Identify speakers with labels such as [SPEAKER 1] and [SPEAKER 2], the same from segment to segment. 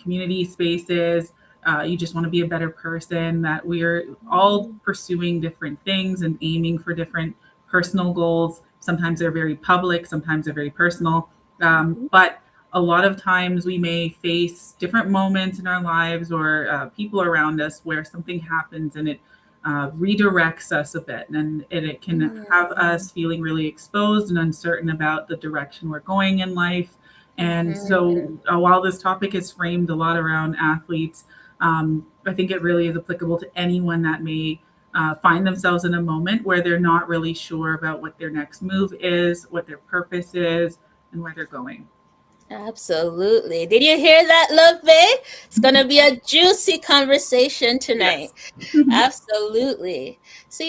[SPEAKER 1] community spaces. You just want to be a better person, that we're all pursuing different things and aiming for different personal goals. Sometimes they're very public, sometimes they're very personal. But a lot of times we may face different moments in our lives or people around us where something happens and it redirects us a bit, and it can have us feeling really exposed and uncertain about the direction we're going in life. And so, while this topic is framed a lot around athletes, I think it really is applicable to anyone that may find themselves in a moment where they're not really sure about what their next move is, what their purpose is, and where they're going.
[SPEAKER 2] Absolutely. Did you hear that, Love Bay? It's going to be a juicy conversation tonight.
[SPEAKER 1] Yes.
[SPEAKER 2] Absolutely. So,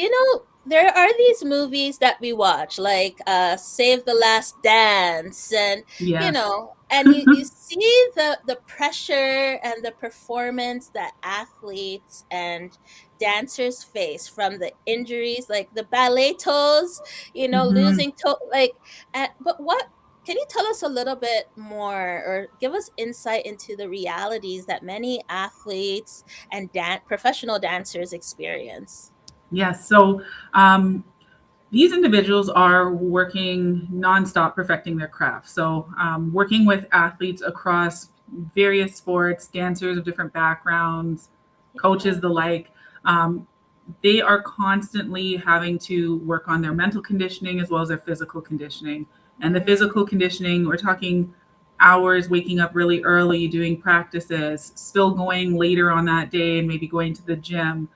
[SPEAKER 2] there are these movies that we watch, like Save the Last Dance, and,
[SPEAKER 1] Yes.
[SPEAKER 2] and you see the pressure and the performance that athletes and dancers face from the injuries, like the ballet toes,
[SPEAKER 1] Mhm.
[SPEAKER 2] losing toe, like, but what can you tell us a little bit more or give us insight into the realities that many athletes and professional dancers experience?
[SPEAKER 1] Yes. So, um, these individuals are working nonstop perfecting their craft. So, working with athletes across various sports, dancers of different backgrounds, coaches,
[SPEAKER 2] Yeah.
[SPEAKER 1] the like. Um, they are constantly having to work on their mental conditioning as well as their physical conditioning. And the
[SPEAKER 2] Mm,
[SPEAKER 1] physical conditioning, we're talking hours waking up really early, doing practices, still going later on that day and maybe going to the gym,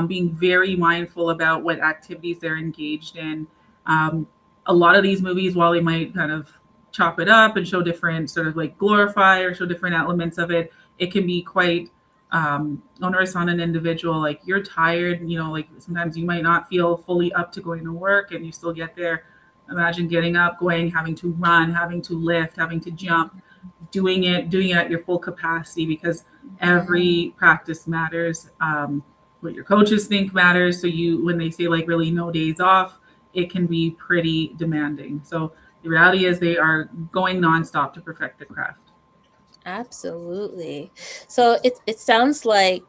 [SPEAKER 1] being very mindful about what activities they're engaged in. Um, a lot of these movies, while they might kind of chop it up and show different, sort of like glorify or show different elements of it, it can be quite onerous on an individual. Like, you're tired, like sometimes you might not feel fully up to going to work and you still get there. Imagine getting up, going, having to run, having to lift, having to jump, doing it at your full capacity, because
[SPEAKER 2] mm,
[SPEAKER 1] every practice matters. What your coaches think matters. So when they say like really no days off, it can be pretty demanding. So the reality is they are going nonstop to perfect the craft.
[SPEAKER 2] absolutely. So it sounds like,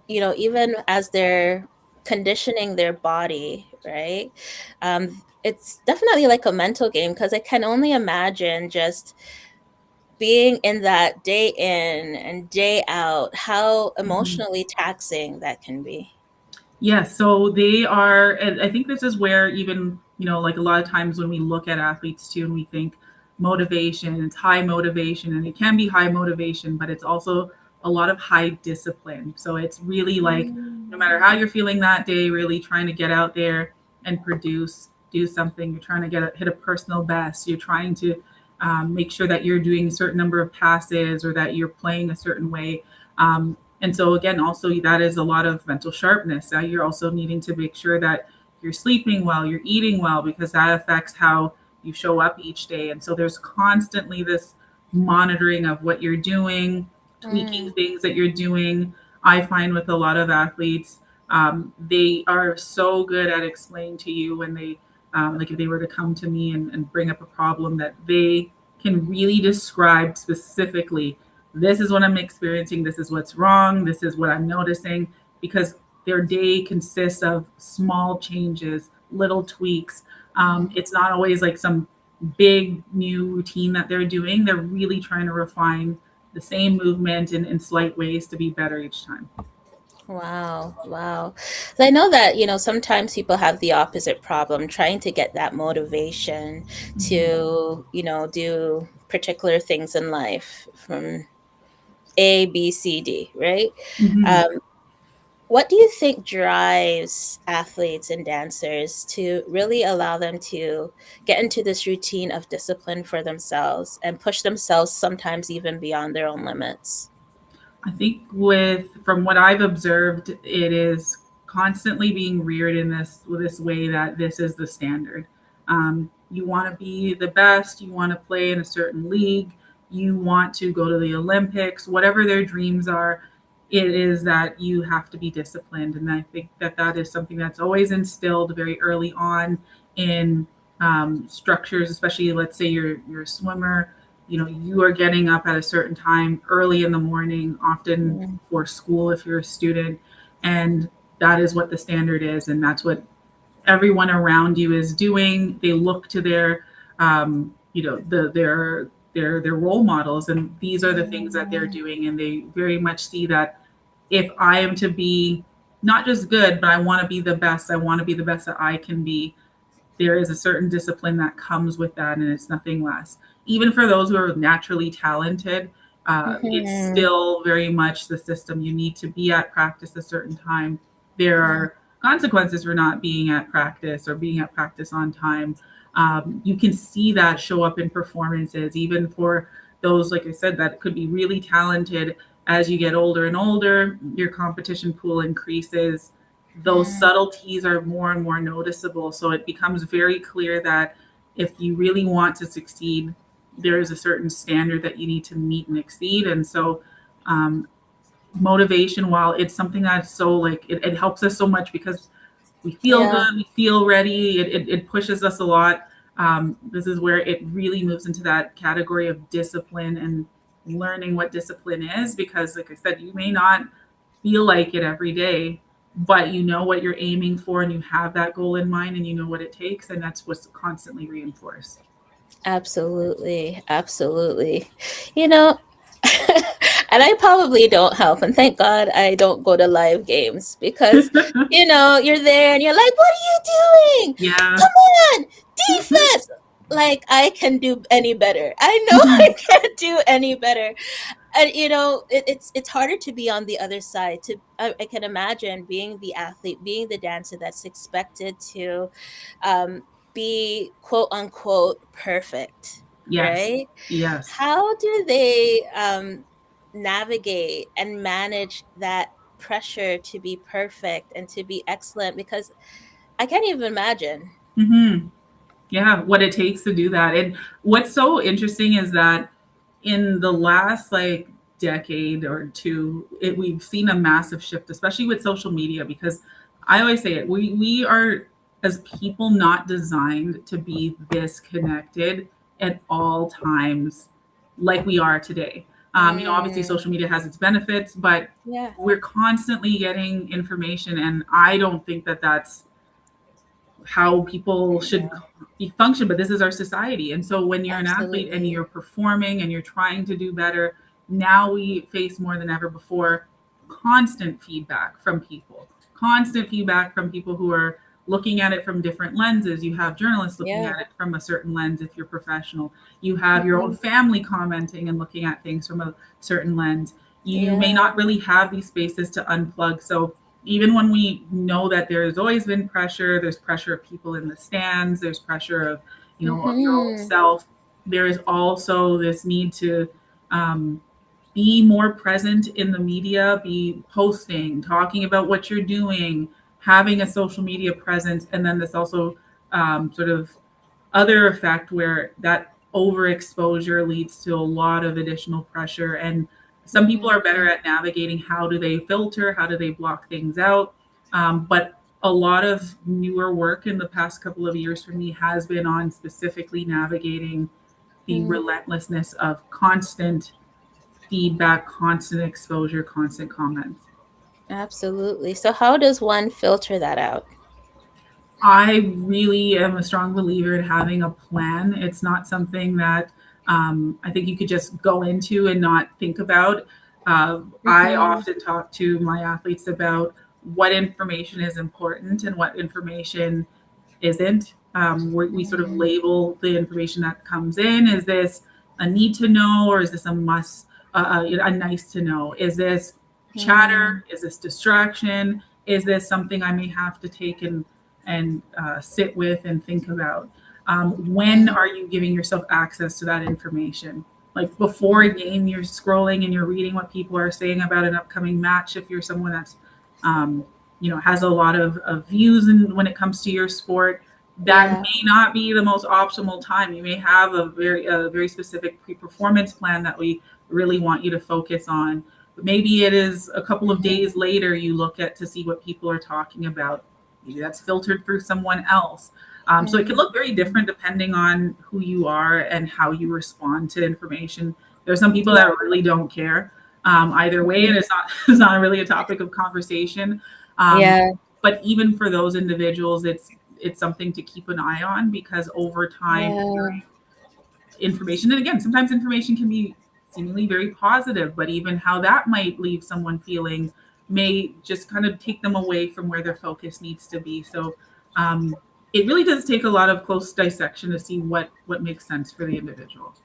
[SPEAKER 2] even as they're conditioning their body, right? It's definitely like a mental game because I can only imagine just being in that day in and day out, how
[SPEAKER 1] Mhm.
[SPEAKER 2] emotionally taxing that can be.
[SPEAKER 1] Yes, so they are, and I think this is where even, like a lot of times when we look at athletes too and we think motivation, it's high motivation, and it can be high motivation, but it's also a lot of high discipline. So it's really like no matter how you're feeling that day, really trying to get out there and produce, do something. You're trying to hit a personal best. You're trying to make sure that you're doing a certain number of passes or that you're playing a certain way. And so again, also that is a lot of mental sharpness. You're also needing to make sure that you're sleeping well, you're eating well, because that affects how you show up each day. And so there's constantly this monitoring of what you're doing, tweaking
[SPEAKER 2] Mm,
[SPEAKER 1] things that you're doing. I find with a lot of athletes, they are so good at explaining to you when they, like if they were to come to me and bring up a problem, that they can really describe specifically, this is what I'm experiencing, this is what's wrong, this is what I'm noticing, because their day consists of small changes, little tweaks.
[SPEAKER 2] mm.
[SPEAKER 1] It's not always like some big new routine that they're doing. They're really trying to refine the same movement in slight ways to be better each time.
[SPEAKER 2] Wow, wow. So I know that, sometimes people have the opposite problem, trying to get that motivation
[SPEAKER 1] Mhm.
[SPEAKER 2] to, do particular things in life from A, B, C, D, right?
[SPEAKER 1] Mhm.
[SPEAKER 2] Um, what do you think drives athletes and dancers to really allow them to get into this routine of discipline for themselves and push themselves sometimes even beyond their own limits?
[SPEAKER 1] I think from what I've observed, it is constantly being reared in this way that this is the standard. You want to be the best. You want to play in a certain league. You want to go to the Olympics. Whatever their dreams are, it is that you have to be disciplined. And I think that that is something that's always instilled very early on in structures. Especially, let's say you're a swimmer. you are getting up at a certain time early in the morning, often
[SPEAKER 2] Mm.
[SPEAKER 1] for school if you're a student, and that is what the standard is, and that's what everyone around you is doing. They look to their, their role models, and these are the things that they're
[SPEAKER 2] Mm.
[SPEAKER 1] doing, and they very much see that if I am to be not just good, but I want to be the best, I want to be the best that I can be, there is a certain discipline that comes with that, and it's nothing less. Even for those who are naturally talented, it's
[SPEAKER 2] Mhm.
[SPEAKER 1] still very much the system. You need to be at practice a certain time. There are consequences for not being at practice or being at practice on time. You can see that show up in performances, even for those, like I said, that could be really talented. As you get older and older, your competition pool increases, those
[SPEAKER 2] Mm.
[SPEAKER 1] subtleties are more and more noticeable. So it becomes very clear that if you really want to succeed, there is a certain standard that you need to meet and exceed. And so, um, motivation, while it's something that's so like it helps us so much because we feel
[SPEAKER 2] Yeah.
[SPEAKER 1] good, we feel ready, it pushes us a lot. This is where it really moves into that category of discipline and learning what discipline is, because, like I said, you may not feel like it every day, but you know what you're aiming for and you have that goal in mind and you know what it takes, and that's what's constantly reinforced.
[SPEAKER 2] Absolutely, absolutely. You know, and I probably don't help. And thank God I don't go to live games because, you're there and you're like, what are you doing?
[SPEAKER 1] Yeah.
[SPEAKER 2] Come on, defense. Like, I can do any better. I know I can't do any better. And, it's harder to be on the other side. I can imagine being the athlete, being the dancer that's expected to be quote unquote perfect,
[SPEAKER 1] Yes.
[SPEAKER 2] right?
[SPEAKER 1] Yes.
[SPEAKER 2] How do they navigate and manage that pressure to be perfect and to be excellent? Because I can't even imagine.
[SPEAKER 1] Hmm. Yeah, what it takes to do that. And what's so interesting is that in the last like decade or two, we've seen a massive shift, especially with social media, because I always say it, we are as people not designed to be this connected at all times like we are today. Obviously
[SPEAKER 2] Mm,
[SPEAKER 1] social media has its benefits, but
[SPEAKER 2] yeah,
[SPEAKER 1] we're constantly getting information, and I don't think that that's how people should be function, but this is our society. And so when you're an athlete and
[SPEAKER 2] absolutely.
[SPEAKER 1] you're performing and you're trying to do better, now we face more than ever before constant feedback from people who are looking at it from different lenses. You have journalists looking
[SPEAKER 2] Yeah.
[SPEAKER 1] at it from a certain lens if you're professional. You have your own
[SPEAKER 2] Mhm.
[SPEAKER 1] family commenting and looking at things from a certain lens. You may
[SPEAKER 2] Yeah.
[SPEAKER 1] not really have these spaces to unplug. So even when we know that there's always been pressure, there's pressure of people in the stands, there's pressure of your own
[SPEAKER 2] Mhm.
[SPEAKER 1] self, there is also this need to um, be more present in the media, be posting, talking about what you're doing, having a social media presence. And then this also sort of other effect where that overexposure leads to a lot of additional pressure. And some people are better
[SPEAKER 2] Mhm.
[SPEAKER 1] at navigating how do they filter, how do they block things out. But a lot of newer work in the past couple of years for me has been on specifically navigating the
[SPEAKER 2] Mm.
[SPEAKER 1] relentlessness of constant feedback, constant exposure, constant comments.
[SPEAKER 2] Absolutely. So how does one filter that out?
[SPEAKER 1] I really am a strong believer in having a plan. It's not something that I think you could just go into and not think about. I
[SPEAKER 2] Mhm.
[SPEAKER 1] often talk to my athletes about what information is important and what information isn't. We sort of
[SPEAKER 2] Mm.
[SPEAKER 1] label the information that comes in. Is this a need to know, or is this a must, a nice to know? Is this
[SPEAKER 2] Mm.
[SPEAKER 1] chatter? Is this distraction? Is this something I may have to take and sit with and think about? When
[SPEAKER 2] Mm.
[SPEAKER 1] are you giving yourself access to that information? Like before a
[SPEAKER 2] Mm.
[SPEAKER 1] game, you're scrolling and you're reading what people are saying about an upcoming match. If you're someone that's um, has a lot of views and when it comes to your sport, that
[SPEAKER 2] Yeah.
[SPEAKER 1] may not be the most optimal time. You may have a very specific pre-performance plan that we really want you to focus on, but maybe it is a couple of
[SPEAKER 2] Mhm.
[SPEAKER 1] days later you look at to see what people are talking about. Maybe that's filtered through someone else. So it can look very different depending on who you are and how you respond to information. There are some people that really don't care either way, and it's not really a topic of conversation. Um,
[SPEAKER 2] Yeah.
[SPEAKER 1] but even for those individuals, it's something to keep an eye on, because over time,
[SPEAKER 2] Yeah.
[SPEAKER 1] information, and again, sometimes information can be seemingly very positive, but even how that might leave someone feeling may just kind of take them away from where their focus needs to be. So um, it really does take a lot of close dissection to see what makes sense for the individual.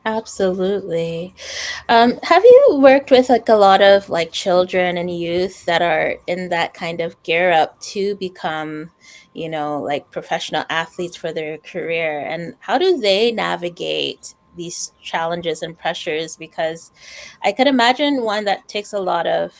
[SPEAKER 2] Absolutely. Have you worked with like a lot of like children and youth that are in that kind of gear up to become, like professional athletes for their career? And how do they navigate these challenges and pressures? Because I could imagine one that takes a lot of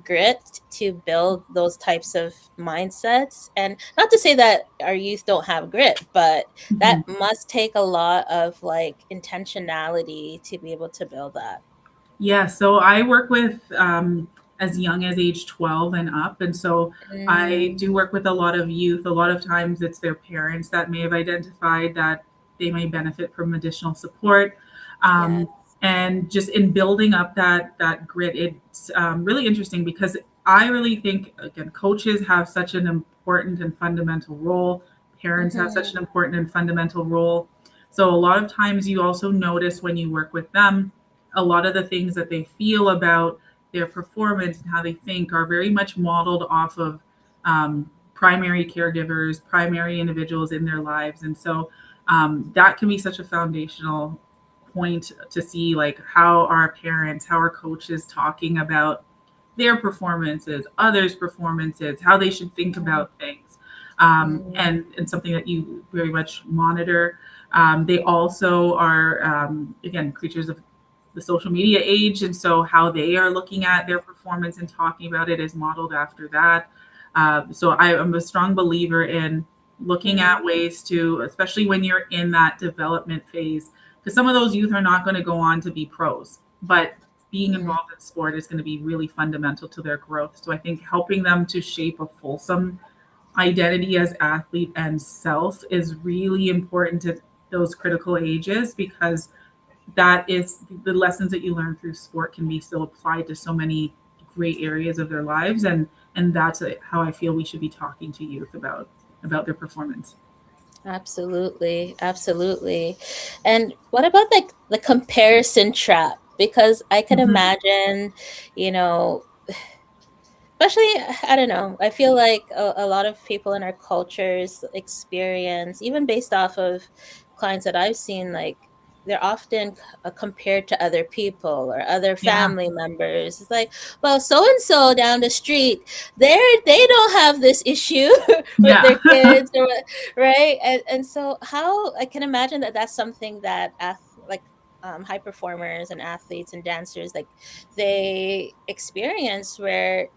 [SPEAKER 2] grit to build those types of mindsets. And not to say that our youth don't have grit, but that
[SPEAKER 1] Mhm.
[SPEAKER 2] must take a lot of like intentionality to be able to build that.
[SPEAKER 1] Yeah, so I work with as young as age 12 and up. And so I
[SPEAKER 2] Mm,
[SPEAKER 1] do work with a lot of youth. A lot of times it's their parents that may have identified that they may benefit from additional support.
[SPEAKER 2] yeah.
[SPEAKER 1] Um, and just in building up that grit, it's really interesting, because I really think, again, coaches have such an important and fundamental role. Parents have such
[SPEAKER 2] Hmm.
[SPEAKER 1] an important and fundamental role. So a lot of times you also notice when you work with them, a lot of the things that they feel about their performance and how they think are very much modeled off of primary caregivers, primary individuals in their lives. And so that can be such a foundational point to see, like, how our parents, how our coaches talking about their performances, others' performances, how they should think about things, and something that you very much monitor. They also are, again, creatures of the social media age, and so how they are looking at their performance and talking about it is modeled after that. So I am a strong believer in looking
[SPEAKER 2] Hmm.
[SPEAKER 1] at ways to, especially when you're in that development phase, because some of those youth are not going to go on to be pros, but being
[SPEAKER 2] Hmm.
[SPEAKER 1] involved in sport is going to be really fundamental to their growth. So I think helping them to shape a fulsome identity as athlete and self is really important at those critical ages, because that is the lessons that you learn through sport can be still applied to so many great areas of their lives. And that's how I feel we should be talking to youth about their performance.
[SPEAKER 2] Absolutely, absolutely. And what about like the comparison trap? Because I can
[SPEAKER 1] Mhm.
[SPEAKER 2] imagine, you know, especially, I don't know, I feel like a lot of people in our cultures experience, even based off of clients that I've seen, like they're often compared to other people or other
[SPEAKER 1] Yeah.
[SPEAKER 2] family members. It's like, well, so and so down the street, they don't have this issue with
[SPEAKER 1] Yeah.
[SPEAKER 2] their kids, or right. And so how I can imagine that that's something that like high performers and athletes and dancers, like they experience, where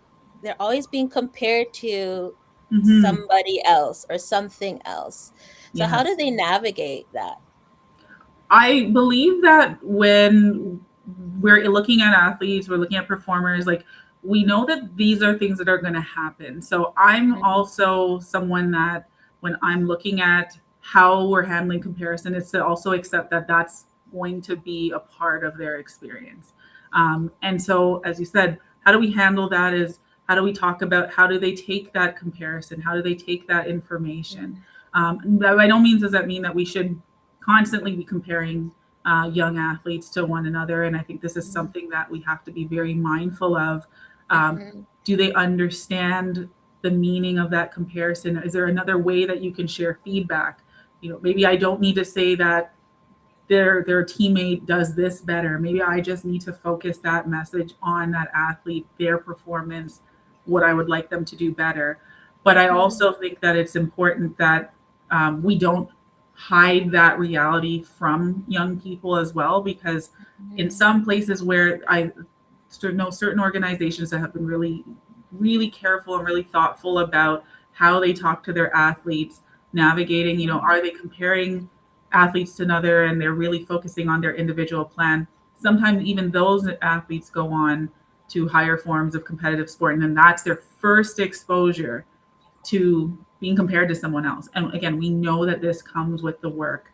[SPEAKER 2] they're always being compared to
[SPEAKER 1] Hmm.
[SPEAKER 2] somebody else or something else. So how do
[SPEAKER 1] Yes.
[SPEAKER 2] they navigate that?
[SPEAKER 1] I believe that when we're looking at athletes, we're looking at performers, like, we know that these are things that are going to happen. So I'm
[SPEAKER 2] Mhm.
[SPEAKER 1] also someone that, when I'm looking at how we're handling comparison, is to also accept that that's going to be a part of their experience. And so, as you said, how do we handle that? Is how do we talk about how do they take that comparison? How do they take that information?
[SPEAKER 2] Mhm.
[SPEAKER 1] By no means does that mean that we should constantly be comparing young athletes to one another. And I think this is something that we have to be very mindful of. Um,
[SPEAKER 2] Mhm.
[SPEAKER 1] do they understand the meaning of that comparison? Is there another way that you can share feedback? Maybe I don't need to say that their teammate does this better. Maybe I just need to focus that message on that athlete, their performance, what I would like them to do better. But I
[SPEAKER 2] Mhm.
[SPEAKER 1] also think that it's important that we don't hide that reality from young people as well, because in
[SPEAKER 2] Mhm.
[SPEAKER 1] some places where I know certain organizations that have been really, really careful and really thoughtful about how they talk to their athletes, navigating, are they comparing athletes to another, and they're really focusing on their individual plan. Sometimes even those athletes go on to higher forms of competitive sport, and then that's their first exposure to being compared to someone else. And again, we know that this comes with the work.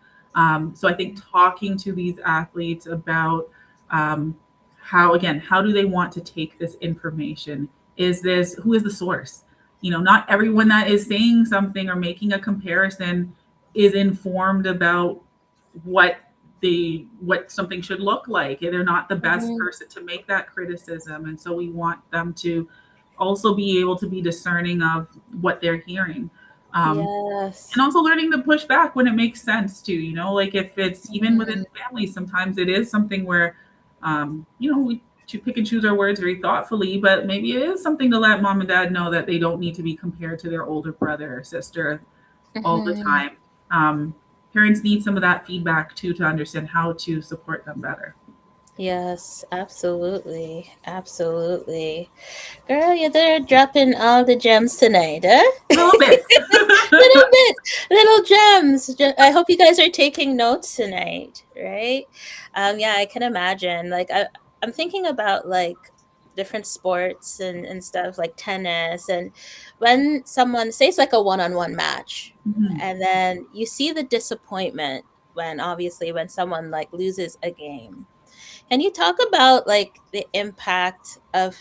[SPEAKER 1] So I think talking to these athletes about um, how do they want to take this information? Who is the source? Not everyone that is saying something or making a comparison is informed about what what something should look like. They're not the best
[SPEAKER 2] Mhm.
[SPEAKER 1] person to make that criticism. And so we want them to also be able to be discerning of what they're hearing. And
[SPEAKER 2] Yes.
[SPEAKER 1] also learning to push back when it makes sense to, like if it's even within
[SPEAKER 2] Mhm.
[SPEAKER 1] families, sometimes it is something where, we to pick and choose our words very thoughtfully, but maybe it is something to let mom and dad know that they don't need to be compared to their older brother or sister all the
[SPEAKER 2] Mhm.
[SPEAKER 1] time. Um, Parents need some of that feedback too to understand how to support them better.
[SPEAKER 2] Yes, absolutely. Absolutely. Girl, you're there dropping all the gems tonight, huh?
[SPEAKER 1] A little bit.
[SPEAKER 2] Little bit, little gems. I hope you guys are taking notes tonight, right? Yeah, I can imagine. Like, I'm thinking about like different sports and stuff like tennis. And when someone, say it's like a one-on-one match,
[SPEAKER 1] Mhm.
[SPEAKER 2] and then you see the disappointment when obviously when someone like loses a game. Can you talk about like the impact of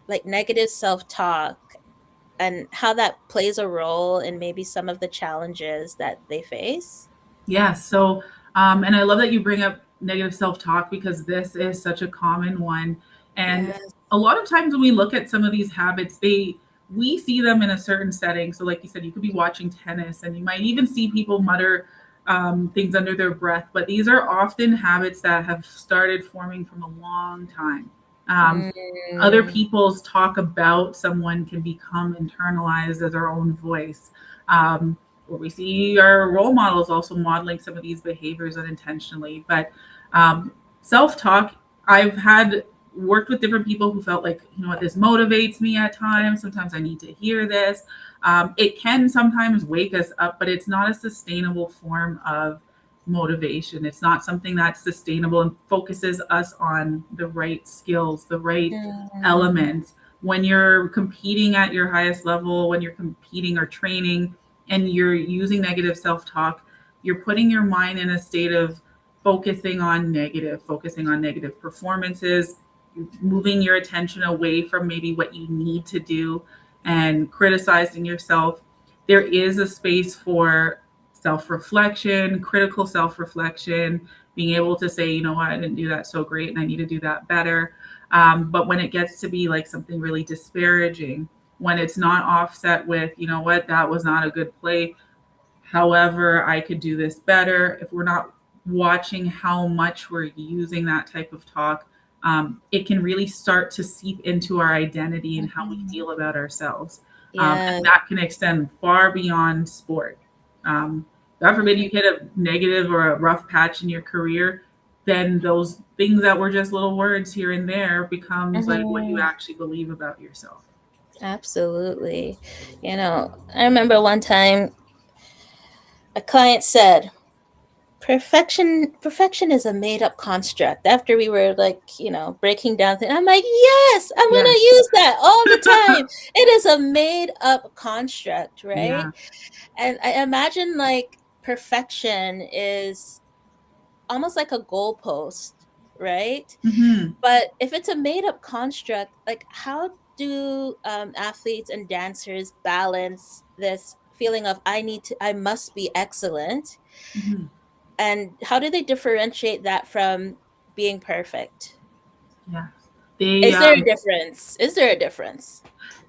[SPEAKER 2] like negative self-talk and how that plays a role in maybe some of the challenges that they face?
[SPEAKER 1] Yeah. So, and I love that you bring up negative self talk because this is such a common one. And
[SPEAKER 2] Yes.
[SPEAKER 1] a lot of times when we look at some of these habits, we see them in a certain setting. So, like you said, you could be watching tennis and you might even see people mutter things under their breath, but these are often habits that have started forming from a long time. Um, Other
[SPEAKER 2] Mm,
[SPEAKER 1] people's talk about someone can become internalized as our own voice. Where we see our role models also modeling some of these behaviors unintentionally. But self talk, I've had worked with different people who felt like, this motivates me at times. Sometimes I need to hear this. It can sometimes wake us up, but it's not a sustainable form of motivation. It's not something that's sustainable and focuses us on the right skills, the right
[SPEAKER 2] mm,
[SPEAKER 1] elements. When you're competing at your highest level, when you're competing or training, and you're using negative self talk, you're putting your mind in a state of focusing on negative performances, moving your attention away from maybe what you need to do and criticizing yourself. There is a space for self reflection, critical self reflection, being able to say, you know what, I didn't do that so great and I need to do that better. But when it gets to be like something really disparaging, when it's not offset with, you know what, that was not a good play. However, I could do this better. If we're not watching how much we're using that type of talk, it can really start to seep into our identity and how we
[SPEAKER 2] mhm.
[SPEAKER 1] feel about ourselves. And
[SPEAKER 2] Yes.
[SPEAKER 1] that can extend far beyond sport. Um, God forbid you
[SPEAKER 2] Mhm.
[SPEAKER 1] hit a negative or a rough patch in your career, then those things that were just little words here and there becomes like what you
[SPEAKER 2] Mhm.
[SPEAKER 1] actually believe about yourself.
[SPEAKER 2] Absolutely. I remember one time a client said, perfection is a made up construct. After we were like, breaking down things, I'm like, yes, I'm gonna
[SPEAKER 1] Yes.
[SPEAKER 2] use that all the time. It is a made up construct, right?
[SPEAKER 1] Yeah.
[SPEAKER 2] And I imagine like perfection is almost like a goalpost, right?
[SPEAKER 1] Hmm.
[SPEAKER 2] But if it's a made up construct, like how do athletes and dancers balance this feeling of I must be excellent,
[SPEAKER 1] Hmm.
[SPEAKER 2] and how do they differentiate that from being perfect?
[SPEAKER 1] Yes. They
[SPEAKER 2] Is there a difference? Is there a difference?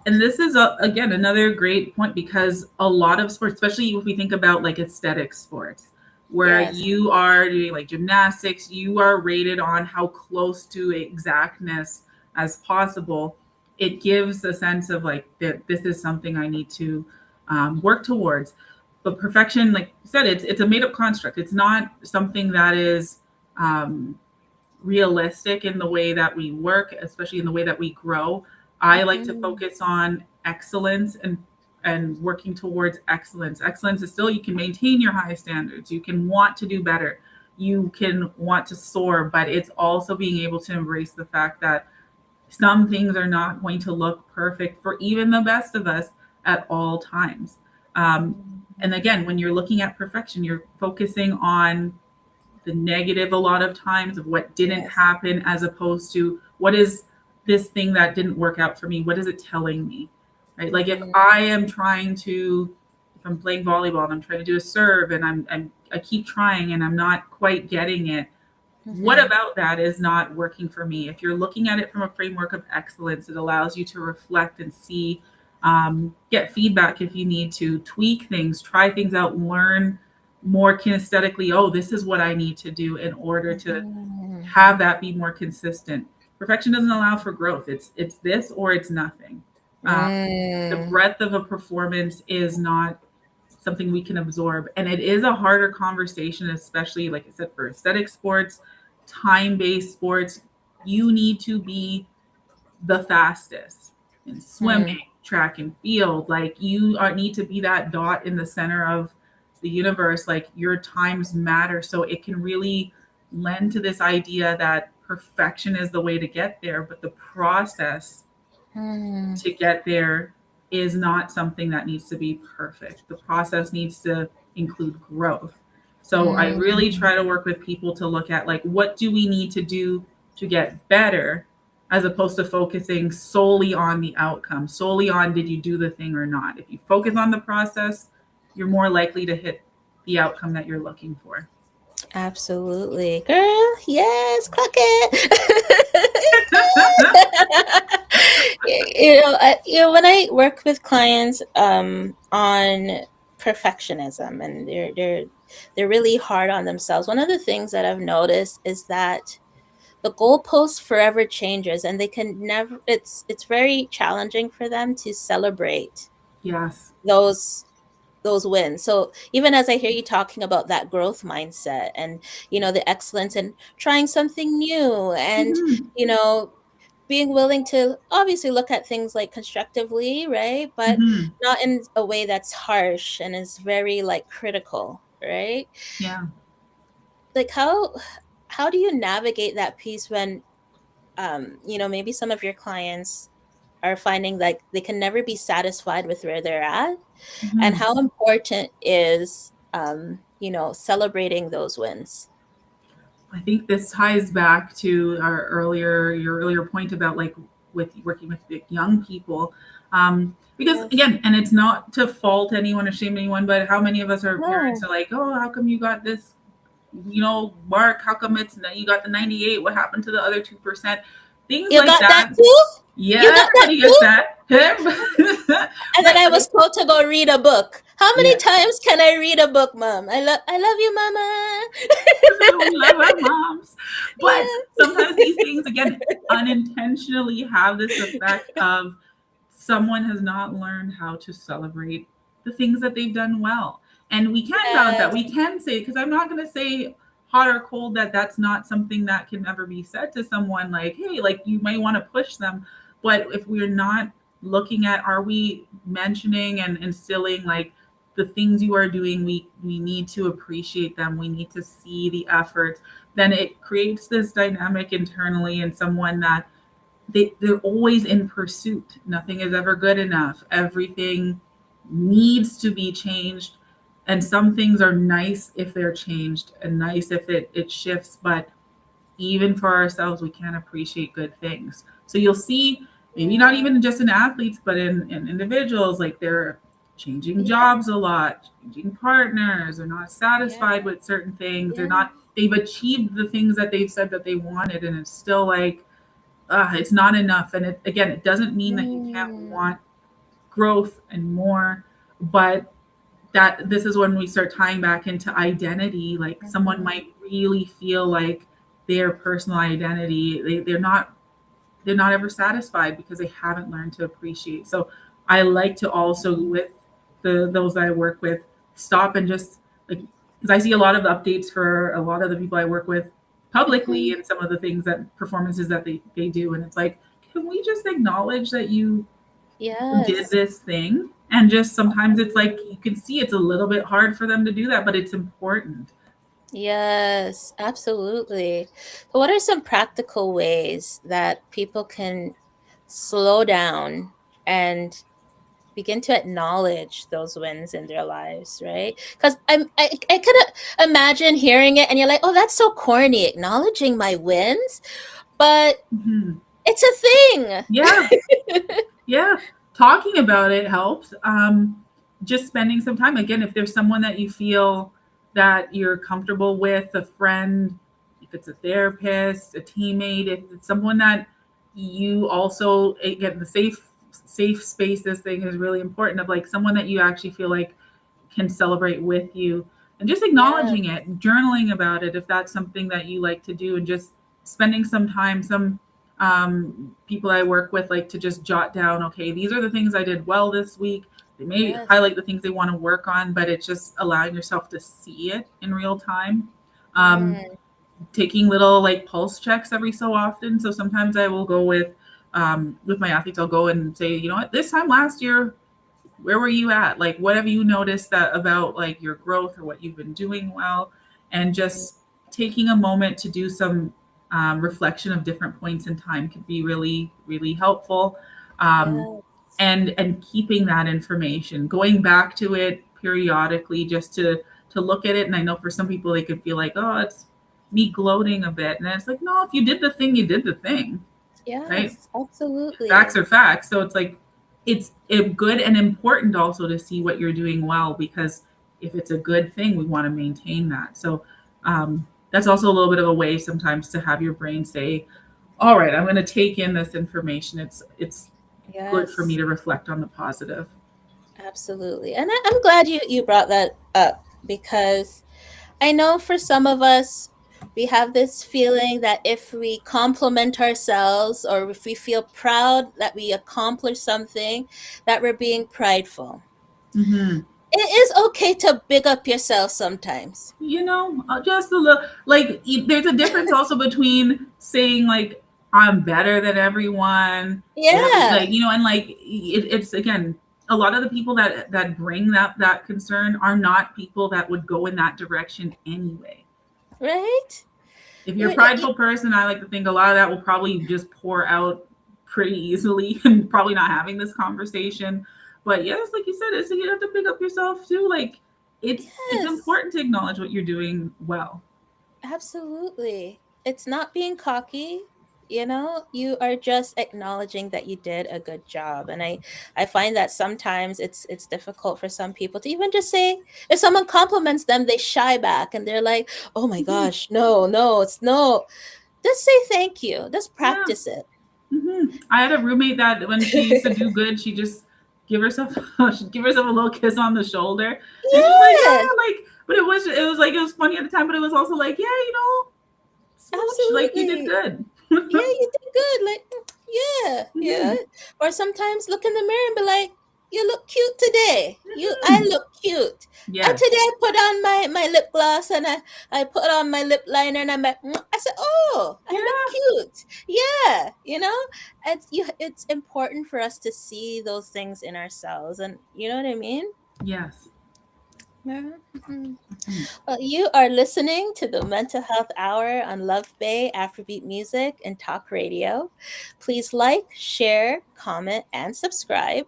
[SPEAKER 1] And this is again another great point because a lot of sports, especially if we think about like aesthetic sports, where
[SPEAKER 2] Yes.
[SPEAKER 1] you are doing like gymnastics, you are rated on how close to exactness as possible. It gives a sense of like that this is something I need to work towards. But perfection, like you said, it's a made up construct. It's not something that is um, realistic in the way that we work, especially in the way that we grow. I like to
[SPEAKER 2] Hmm.
[SPEAKER 1] focus on excellence and working towards excellence. Excellence is still you can maintain your high standards. You can want to do better. You can want to soar, but it's also being able to embrace the fact that some things are not going to look perfect for even the best of us at all times. And again, when you're looking at perfection, you're focusing on the negative a lot of times of what didn't
[SPEAKER 2] Yes.
[SPEAKER 1] happen, as opposed to what is this thing that didn't work out for me? What is it telling me? Right? Like if
[SPEAKER 2] Mhm.
[SPEAKER 1] I am trying to, if I'm playing volleyball and I'm trying to do a serve and I keep trying and I'm not quite getting it, what
[SPEAKER 2] Mhm.
[SPEAKER 1] about that is not working for me? If you're looking at it from a framework of excellence, it allows you to reflect and see, get feedback if you need to, tweak things, try things out, learn more kinesthetically. Oh, this is what I need to do in order to
[SPEAKER 2] Mhm.
[SPEAKER 1] have that be more consistent. Perfection doesn't allow for growth. It's this or it's nothing. Um, the
[SPEAKER 2] Mm.
[SPEAKER 1] breadth of a performance is not something we can absorb. And it is a harder conversation, especially, like I said, for aesthetic sports, time based sports. You need to be the fastest in
[SPEAKER 2] Mm.
[SPEAKER 1] swimming, track and field. Like need to be that dot in the center of the universe. Like your times matter. So it can really lend to this idea that perfection is the way to get there, but the process
[SPEAKER 2] Mm.
[SPEAKER 1] to get there is not something that needs to be perfect. The process needs to include growth. So I really
[SPEAKER 2] Mm.
[SPEAKER 1] try to work with people to look at, like, what do we need to do to get better, as opposed to focusing solely on the outcome, solely on did you do the thing or not. If you focus on the process, you're more likely to hit the outcome that you're looking for.
[SPEAKER 2] Absolutely. Girl, yes, clock it. When I work with clients on perfectionism, and they're really hard on themselves, one of the things that I've noticed is that the goalpost forever changes, and they can never. It's very challenging for them to celebrate
[SPEAKER 1] Yes.
[SPEAKER 2] those those wins. So even as I hear you talking about that growth mindset, and the excellence in trying something new, and
[SPEAKER 1] Mhm.
[SPEAKER 2] you know being willing to obviously look at things like constructively, right? But
[SPEAKER 1] Mhm.
[SPEAKER 2] not in a way that's harsh and is very like critical, right?
[SPEAKER 1] Yeah.
[SPEAKER 2] Like how do you navigate that piece when maybe some of your clients are finding like they can never be satisfied with where they're at, and
[SPEAKER 1] Mhm.
[SPEAKER 2] how important is celebrating those wins?
[SPEAKER 1] I think this ties back to your earlier point about, like, with working with the young people, because
[SPEAKER 2] Yes.
[SPEAKER 1] again, and it's not to fault anyone or shame anyone, but how many of us are parents
[SPEAKER 2] No.
[SPEAKER 1] are like, oh, how come you got this, mark? How come you got the 98? What happened to the other 2%? Things
[SPEAKER 2] You
[SPEAKER 1] like
[SPEAKER 2] got that
[SPEAKER 1] that.
[SPEAKER 2] too? You
[SPEAKER 1] Yeah,
[SPEAKER 2] got that
[SPEAKER 1] everybody gets
[SPEAKER 2] too?
[SPEAKER 1] that.
[SPEAKER 2] And then
[SPEAKER 1] Right,
[SPEAKER 2] I
[SPEAKER 1] but
[SPEAKER 2] was told to go read a book. How many
[SPEAKER 1] yeah.
[SPEAKER 2] times can I read a book, Mom? I love you, Mama.
[SPEAKER 1] We love our moms. But
[SPEAKER 2] Yeah.
[SPEAKER 1] sometimes these things, again, unintentionally have this effect of someone has not learned how to celebrate the things that they've done well. And we can balance that.
[SPEAKER 2] Yes.
[SPEAKER 1] We can say, because I'm not going to say hot or cold that that's not something that can ever be said to someone, like, hey, like, you might want to push them. But if we're not looking at, are we mentioning and instilling, like, the things you are doing, we need to appreciate them, we need to see the effort, then it creates this dynamic internally in someone that they're always in pursuit. Nothing is ever good enough. Everything needs to be changed. And some things are nice if they're changed and nice if it shifts. But even for ourselves, we can't appreciate good things. So you'll see, maybe not
[SPEAKER 2] Yeah.
[SPEAKER 1] even just in athletes, but in individuals, like, they're changing
[SPEAKER 2] Yeah.
[SPEAKER 1] jobs a lot, changing partners, they're not
[SPEAKER 2] Yeah.
[SPEAKER 1] satisfied with certain things,
[SPEAKER 2] Yeah.
[SPEAKER 1] they've achieved the things that they've said that they wanted, and it's still like, it's not enough. And it doesn't mean that you can't
[SPEAKER 2] Mm.
[SPEAKER 1] want growth and more, but that this is when we start tying back into identity. Like, someone
[SPEAKER 2] Mhm.
[SPEAKER 1] might really feel like their personal identity, they're not ever satisfied because they haven't learned to appreciate. So I like to also, with those that I work with, stop and just, like, because I see a lot of updates for a lot of the people I work with publicly,
[SPEAKER 2] Mhm.
[SPEAKER 1] and some of the things that performances that they do, and it's like, can we just acknowledge that you did
[SPEAKER 2] Yes.
[SPEAKER 1] this thing? And just sometimes it's like, you can see it's a little bit hard for them to do that, but it's important.
[SPEAKER 2] Yes, absolutely. So what are some practical ways that people can slow down and begin to acknowledge those wins in their lives, right? Because I could imagine hearing it and you're like, oh, that's so corny, acknowledging my wins, but
[SPEAKER 1] Mhm.
[SPEAKER 2] it's a thing.
[SPEAKER 1] Yeah. Yeah. Talking about it helps. Just spending some time. Again, if there's someone that you feel that you're comfortable with, a friend, if it's a therapist, a teammate, if it's someone that you also get the safe spaces thing is really important, of like someone that you actually feel like can celebrate with you, and just
[SPEAKER 2] Yeah.
[SPEAKER 1] acknowledging it, journaling about it if that's something that you like to do, and just spending some time. Some people I work with like to just jot down, okay, these are the things I did well this week. They may
[SPEAKER 2] Yes.
[SPEAKER 1] highlight the things they want to work on, but it's just allowing yourself to see it in real time. um,
[SPEAKER 2] Mm,
[SPEAKER 1] Taking little like pulse checks every so often. So sometimes I will go with my athletes, I'll go and say, you know what, this time last year, where were you at? Like, what have you noticed that about like your growth or what you've been doing well? And just taking a moment to do some reflection of different points in time could be really, really helpful. Um,
[SPEAKER 2] yeah.
[SPEAKER 1] and keeping that information, going back to it periodically, just to look at it. And I know for some people they could feel like, oh, it's me gloating a bit, and it's like, no, if you did the thing, you did the thing, right?
[SPEAKER 2] Yes,
[SPEAKER 1] Facts
[SPEAKER 2] absolutely.
[SPEAKER 1] are facts. So it's like it's good and important also to see what you're doing well, because if it's a good thing, we want to maintain that. So that's also a little bit of a way sometimes to have your brain say, "All right, I'm going to take in this information. It's good for me
[SPEAKER 2] Yes,
[SPEAKER 1] to reflect on the positive."
[SPEAKER 2] absolutely. And I'm glad you brought that up because I know for some of us, we have this feeling that if we compliment ourselves or if we feel proud that we accomplished something, that we're being prideful.
[SPEAKER 1] Hmm.
[SPEAKER 2] It is okay to big up yourself sometimes.
[SPEAKER 1] Just a little. Like there's a difference also between saying like I'm better than everyone,
[SPEAKER 2] Yeah,
[SPEAKER 1] like and like it's again, a lot of the people that bring that concern are not people that would go in that direction anyway.
[SPEAKER 2] right?
[SPEAKER 1] If you're a prideful person, I like to think a lot of that will probably just pour out pretty easily and probably not having this conversation. But yes, like you said, it's you have to pick up yourself too. Like it's
[SPEAKER 2] Yes.
[SPEAKER 1] important to acknowledge what you're doing well.
[SPEAKER 2] Absolutely. It's not being cocky, you know, you are just acknowledging that you did a good job. And I find that sometimes it's difficult for some people to even just say if someone compliments them, they shy back and they're like, "Oh my
[SPEAKER 1] Mhm.
[SPEAKER 2] gosh, no, no, it's no." Just say thank you. Just
[SPEAKER 1] Yeah.
[SPEAKER 2] practice it.
[SPEAKER 1] I had a roommate that when she used to do good, she just give herself she'd give herself a little kiss on the shoulder, and she's like,
[SPEAKER 2] Yeah,
[SPEAKER 1] yeah, like. But it was like it was funny at the time, but it was also like, yeah, smooch, like you did
[SPEAKER 2] absolutely.
[SPEAKER 1] good.
[SPEAKER 2] Yeah, you did good. Like, yeah, yeah.
[SPEAKER 1] Hmm.
[SPEAKER 2] Or sometimes look in the mirror and be like, you look cute today. I
[SPEAKER 1] Hmm.
[SPEAKER 2] look cute. And
[SPEAKER 1] Yes.
[SPEAKER 2] today I put on my lip gloss and I put on my lip liner and I said, oh, I look
[SPEAKER 1] Yeah.
[SPEAKER 2] cute. Yeah, it's important for us to see those things in ourselves, and you know what I mean?
[SPEAKER 1] Yes.
[SPEAKER 2] Yeah. Mhm.
[SPEAKER 1] Mhm.
[SPEAKER 2] Well, you are listening to the Mental Health Hour on Love Bay Afrobeat Music and Talk Radio. Please like, share, comment, and subscribe.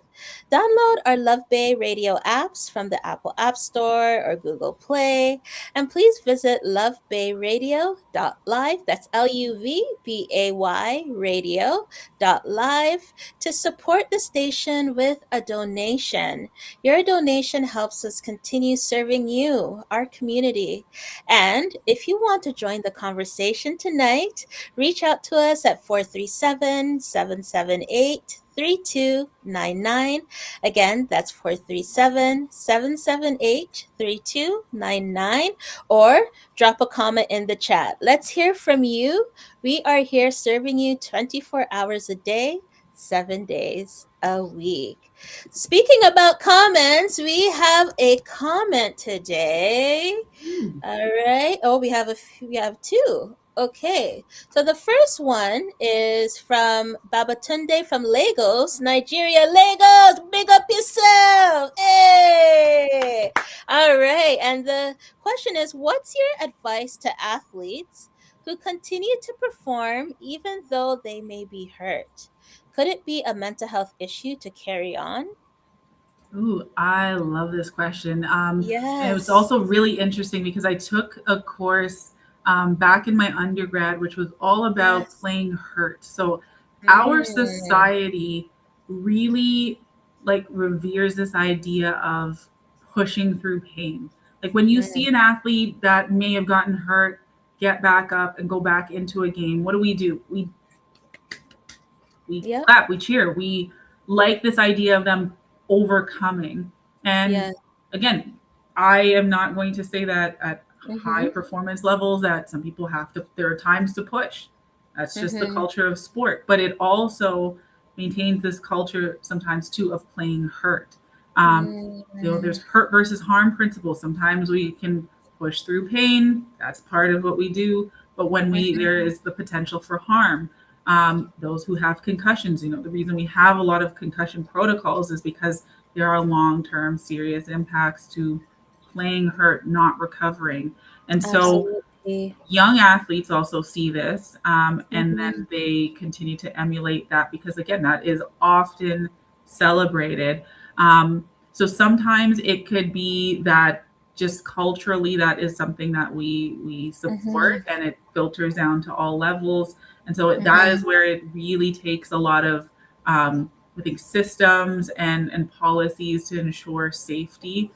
[SPEAKER 2] Download our Love Bay radio apps from the Apple App Store or Google Play. And please visit lovebayradio.live. That's LUVBAY radio.live to support the station with a donation. Your donation helps us continue serving you, our community. And if you want to join the conversation tonight, reach out to us at 437-778-3299. Again, that's 437-778-3299. Or drop a comment in the chat. Let's hear from you. We are here serving you 24 hours a day, 7 days a week. Speaking about comments, we have a comment today.
[SPEAKER 1] Mm.
[SPEAKER 2] All right. Oh, we have two. Okay. So the first one is from Babatunde from Lagos, Nigeria. Lagos, big up yourself. Hey. All right. And the question is, what's your advice to athletes who continue to perform even though they may be hurt? Could it be a mental health issue to carry on?
[SPEAKER 1] Ooh, I love this question. And it was
[SPEAKER 2] Yes.
[SPEAKER 1] also really interesting because I took a course back in my undergrad, which was all about
[SPEAKER 2] Yes.
[SPEAKER 1] playing hurt. So our
[SPEAKER 2] Mm.
[SPEAKER 1] society really like reveres this idea of pushing through pain. Like when you see
[SPEAKER 2] Mm.
[SPEAKER 1] an athlete that may have gotten hurt, get back up and go back into a game, what do? We
[SPEAKER 2] Yep.
[SPEAKER 1] clap, we cheer, we like this idea of them overcoming. And
[SPEAKER 2] Yeah.
[SPEAKER 1] again, I am not going to say that at high
[SPEAKER 2] Mm-hmm.
[SPEAKER 1] performance levels that some people have to, there are times to push. That's just the
[SPEAKER 2] Mm-hmm.
[SPEAKER 1] culture of sport. But it also maintains this culture sometimes too of playing hurt. Um, there's
[SPEAKER 2] Mm.
[SPEAKER 1] hurt versus harm principle. Sometimes we can push through pain. That's part of what we do. But when we there
[SPEAKER 2] Mm-hmm.
[SPEAKER 1] is the potential for harm, those who have concussions. The reason we have a lot of concussion protocols is because there are long term serious impacts to playing hurt, not recovering. And so
[SPEAKER 2] Absolutely.
[SPEAKER 1] young athletes also see this, and
[SPEAKER 2] Mm-hmm.
[SPEAKER 1] then they continue to emulate that because, again, that is often celebrated. So sometimes it could be that just culturally that is something that we
[SPEAKER 2] Mm-hmm.
[SPEAKER 1] support and it filters down to all levels. And so that
[SPEAKER 2] Mm-hmm.
[SPEAKER 1] is where it really takes a lot of I think systems and policies to ensure safety,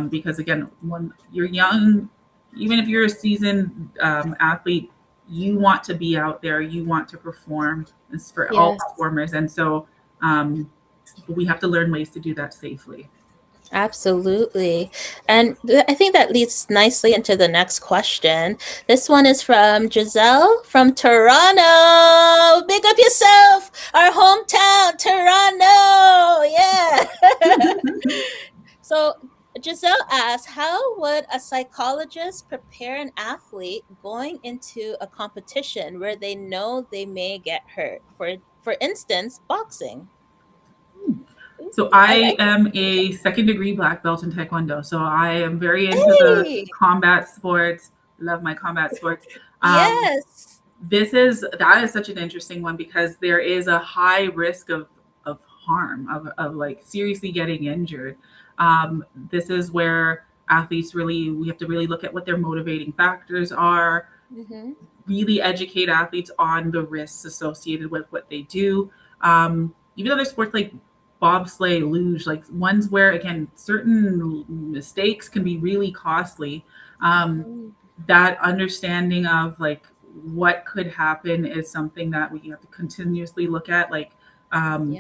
[SPEAKER 1] because again, when you're young, even if you're a seasoned athlete, you want to be out there, you want to perform. It's for all
[SPEAKER 2] Yes.
[SPEAKER 1] performers, and so um, we have to learn ways to do that safely.
[SPEAKER 2] Absolutely. And I think that leads nicely into the next question. This one is from Giselle from Toronto. Big up yourself, our hometown, Toronto. Yeah. So Giselle asks, how would a psychologist prepare an athlete going into a competition where they know they may get hurt? For instance, boxing.
[SPEAKER 1] So
[SPEAKER 2] Ooh, I
[SPEAKER 1] I
[SPEAKER 2] like
[SPEAKER 1] am a second degree black belt in Taekwondo. So I am very into the
[SPEAKER 2] it. Hey,
[SPEAKER 1] combat sports. Love my combat sports. Um,
[SPEAKER 2] yes.
[SPEAKER 1] that is such an interesting one because there is a high risk of harm, of like seriously getting injured. This is where athletes really, we have to really look at what their motivating factors are,
[SPEAKER 2] Mm-hmm.
[SPEAKER 1] really educate athletes on the risks associated with what they do. Even other sports like bobsleigh, luge, like ones where again certain mistakes can be really costly. Um,
[SPEAKER 2] Mm-hmm.
[SPEAKER 1] that understanding of like what could happen is something that we have to continuously look at. Like, um,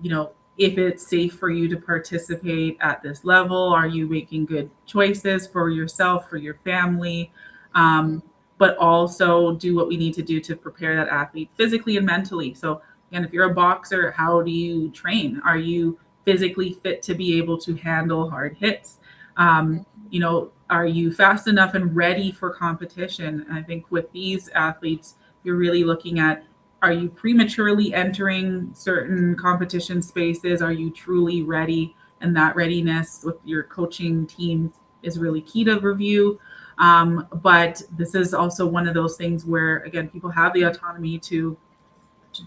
[SPEAKER 2] Yeah.
[SPEAKER 1] if it's safe for you to participate at this level, are you making good choices for yourself, for your family?
[SPEAKER 2] Mm-hmm.
[SPEAKER 1] Um, but also do what we need to do to prepare that athlete physically and mentally. So, again, if you're a boxer, how do you train? Are you physically fit to be able to handle hard hits? Are you fast enough and ready for competition? And I think with these athletes, you're really looking at, are you prematurely entering certain competition spaces? Are you truly ready? And that readiness with your coaching team is really key to review. But this is also one of those things where, again, people have the autonomy to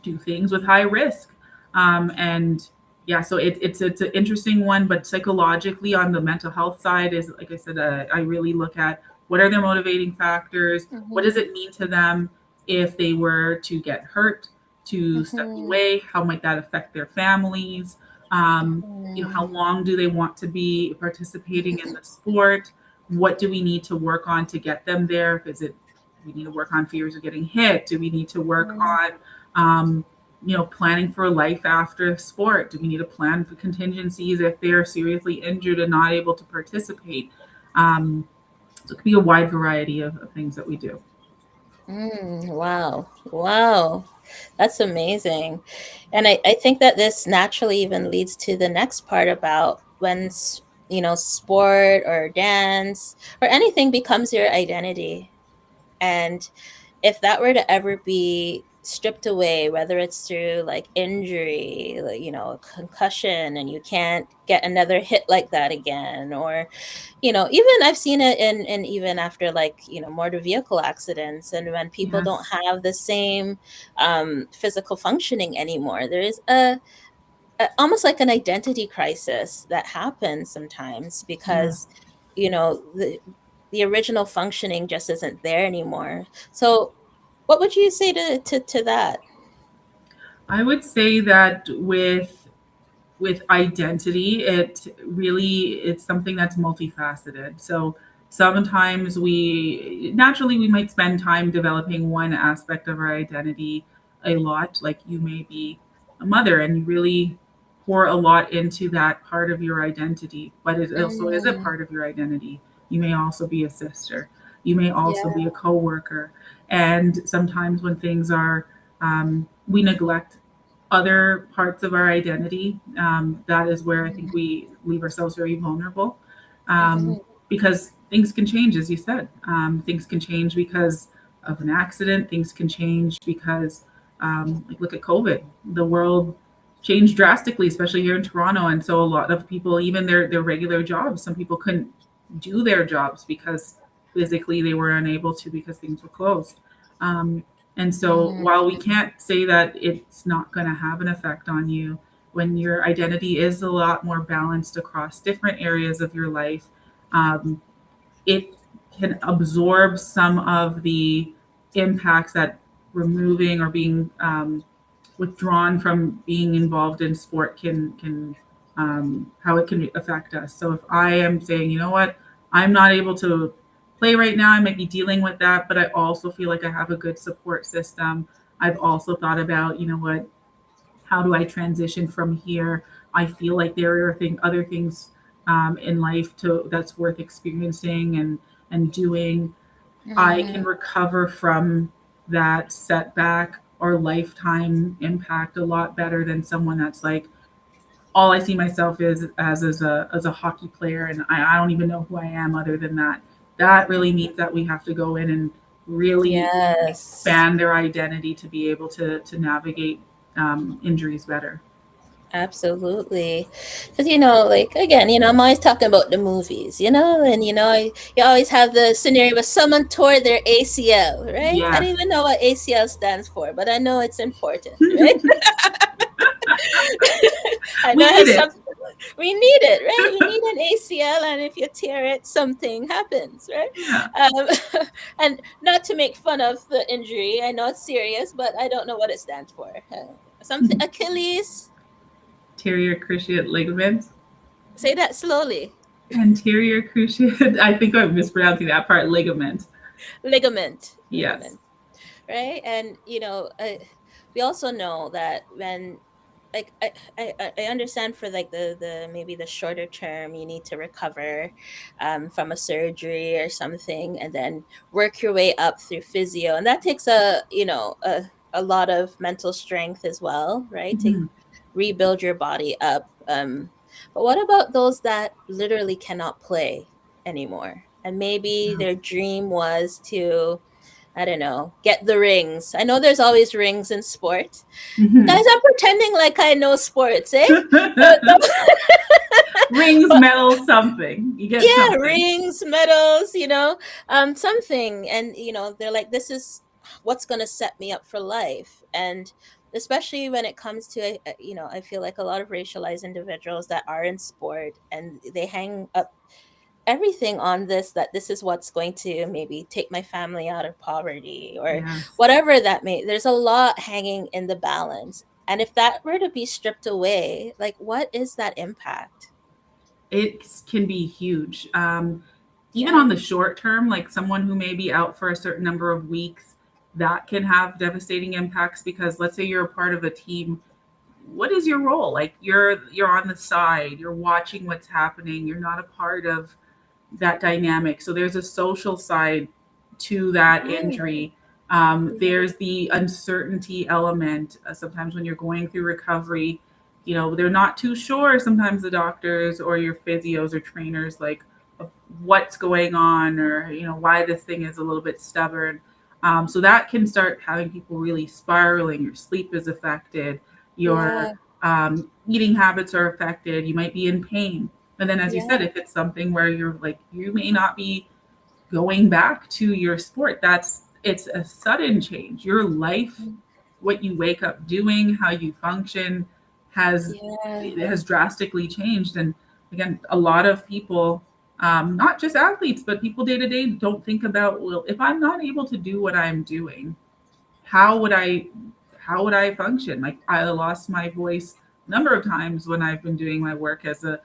[SPEAKER 1] do things with high risk. And yeah, so it's an interesting one, but psychologically on the mental health side is, like I said, I really look at what are their motivating factors? What does
[SPEAKER 2] Mm-hmm.
[SPEAKER 1] it mean to them if they were to get hurt, to step
[SPEAKER 2] Mm-hmm.
[SPEAKER 1] away? How might that affect their families? How long do they want to be participating in the sport? What do we need to work on to get them there? Is it, we need to work on fears of getting hit? Do we need to work
[SPEAKER 2] Mm-hmm.
[SPEAKER 1] on planning for life after sport? Do we need to plan for contingencies if they're seriously injured and not able to participate? So it could be a wide variety of things that we do.
[SPEAKER 2] Wow. Wow. That's amazing. And I think that this naturally even leads to the next part about when, sport or dance or anything becomes your identity. And if that were to ever be stripped away, whether it's through like injury, like, concussion, and you can't get another hit like that again, or even I've seen it in even after, like, motor vehicle accidents, and when people don't
[SPEAKER 1] Yes.
[SPEAKER 2] have the same physical functioning anymore, there is a almost like an identity crisis that happens sometimes because,
[SPEAKER 1] Yes.
[SPEAKER 2] you know, the original functioning just isn't there anymore. So, what would you say to that?
[SPEAKER 1] I would say that with identity, it's something that's multifaceted. So sometimes we might spend time developing one aspect of our identity a lot, like you may be a mother and you really pour a lot into that part of your identity, but it also is a
[SPEAKER 2] Mm,
[SPEAKER 1] part of your identity. You may also be a sister. You may also
[SPEAKER 2] yeah.
[SPEAKER 1] be a coworker. And sometimes when things are, we neglect other parts of our identity. That is where I think we leave ourselves very vulnerable,
[SPEAKER 2] Mhm.
[SPEAKER 1] because things can change, as you said. Things can change because of an accident. Things can change because, like, look at COVID. The world changed drastically, especially here in Toronto, and so a lot of people, even their regular jobs, some people couldn't do their jobs because physically they were unable to because things were closed. Um, and so
[SPEAKER 2] Mhm.
[SPEAKER 1] while we can't say that it's not going to have an effect on you, when your identity is a lot more balanced across different areas of your life, um, it can absorb some of the impacts that removing or being withdrawn from being involved in sport can how it can affect us. So if I am saying, you know what, I'm not able to play right now, I might be dealing with that, but I also feel like I have a good support system. I've also thought about, you know what, how do I transition from here? I feel like there are other things in life that's worth experiencing and doing. I can
[SPEAKER 2] Mhm.
[SPEAKER 1] recover from that setback or lifetime impact a lot better than someone that's like, all I see myself is a hockey player, and I don't even know who I am other than that. That really means that we have to go in and really
[SPEAKER 2] Yes.
[SPEAKER 1] expand their identity to be able to navigate injuries better.
[SPEAKER 2] Absolutely. Because, like, again, I'm always talking about the movies, and, you always have the scenario where someone tore their ACL, right? I don't
[SPEAKER 1] Yes.
[SPEAKER 2] even know what ACL stands for, but I know it's important, right? I know
[SPEAKER 1] We
[SPEAKER 2] it
[SPEAKER 1] need
[SPEAKER 2] has
[SPEAKER 1] it.
[SPEAKER 2] something. We need it, right? We need an ACL, and if you tear it, something happens, right?
[SPEAKER 1] Yeah.
[SPEAKER 2] And not to make fun of the injury, I know it's serious, but I don't know what it stands for. Something Achilles.
[SPEAKER 1] Anterior cruciate ligament.
[SPEAKER 2] Say that slowly.
[SPEAKER 1] Anterior cruciate. I think I'm mispronouncing that part. Ligament.
[SPEAKER 2] Ligament,
[SPEAKER 1] Yes.
[SPEAKER 2] ligament, right? And we also know that when, like, I understand for like the maybe the shorter term, you need to recover from a surgery or something, and then work your way up through physio, and that takes a lot of mental strength as well, right? To
[SPEAKER 1] Mhm.
[SPEAKER 2] rebuild your body up. But what about those that literally cannot play anymore? And maybe
[SPEAKER 1] Yeah.
[SPEAKER 2] their dream was to, I don't know, get the rings. I know there's always rings in sport. Guys,
[SPEAKER 1] Mhm.
[SPEAKER 2] I'm pretending like I know sports, eh? But,
[SPEAKER 1] Rings,
[SPEAKER 2] but
[SPEAKER 1] medals, something. You get
[SPEAKER 2] yeah,
[SPEAKER 1] something.
[SPEAKER 2] rings, medals, something. And, they're like, this is what's going to set me up for life. And especially when it comes to, I feel like a lot of racialized individuals that are in sport and they hang up everything on this, that this is what's going to maybe take my family out of poverty or
[SPEAKER 1] Yes.
[SPEAKER 2] whatever that may. There's a lot hanging in the balance, and if that were to be stripped away, like, what is that impact?
[SPEAKER 1] It can be huge. Even on
[SPEAKER 2] Yeah.
[SPEAKER 1] the short term, like someone who may be out for a certain number of weeks, that can have devastating impacts because let's say you're a part of a team. What is your role? Like you're on the side, you're watching what's happening, you're not a part of that dynamic. So there's a social side to that
[SPEAKER 2] Right.
[SPEAKER 1] injury. There's the uncertainty element. Sometimes when you're going through recovery, they're not too sure. Sometimes the doctors or your physios or trainers, like, of what's going on or why this thing is a little bit stubborn. So that can start having people really spiraling. Your sleep is affected.
[SPEAKER 2] Yeah.
[SPEAKER 1] Your eating habits are affected. You might be in pain. And then, as you said,
[SPEAKER 2] Yeah.
[SPEAKER 1] if it's something where you're like, you may not be going back to your sport, it's a sudden change. Your life, what you wake up doing, how you function, has
[SPEAKER 2] Yeah.
[SPEAKER 1] it has drastically changed. And again, a lot of people, not just athletes, but people day to day, don't think about, well, if I'm not able to do what I'm doing, how would I how would I function? Like I lost my voice a number of times when I've been doing my work as a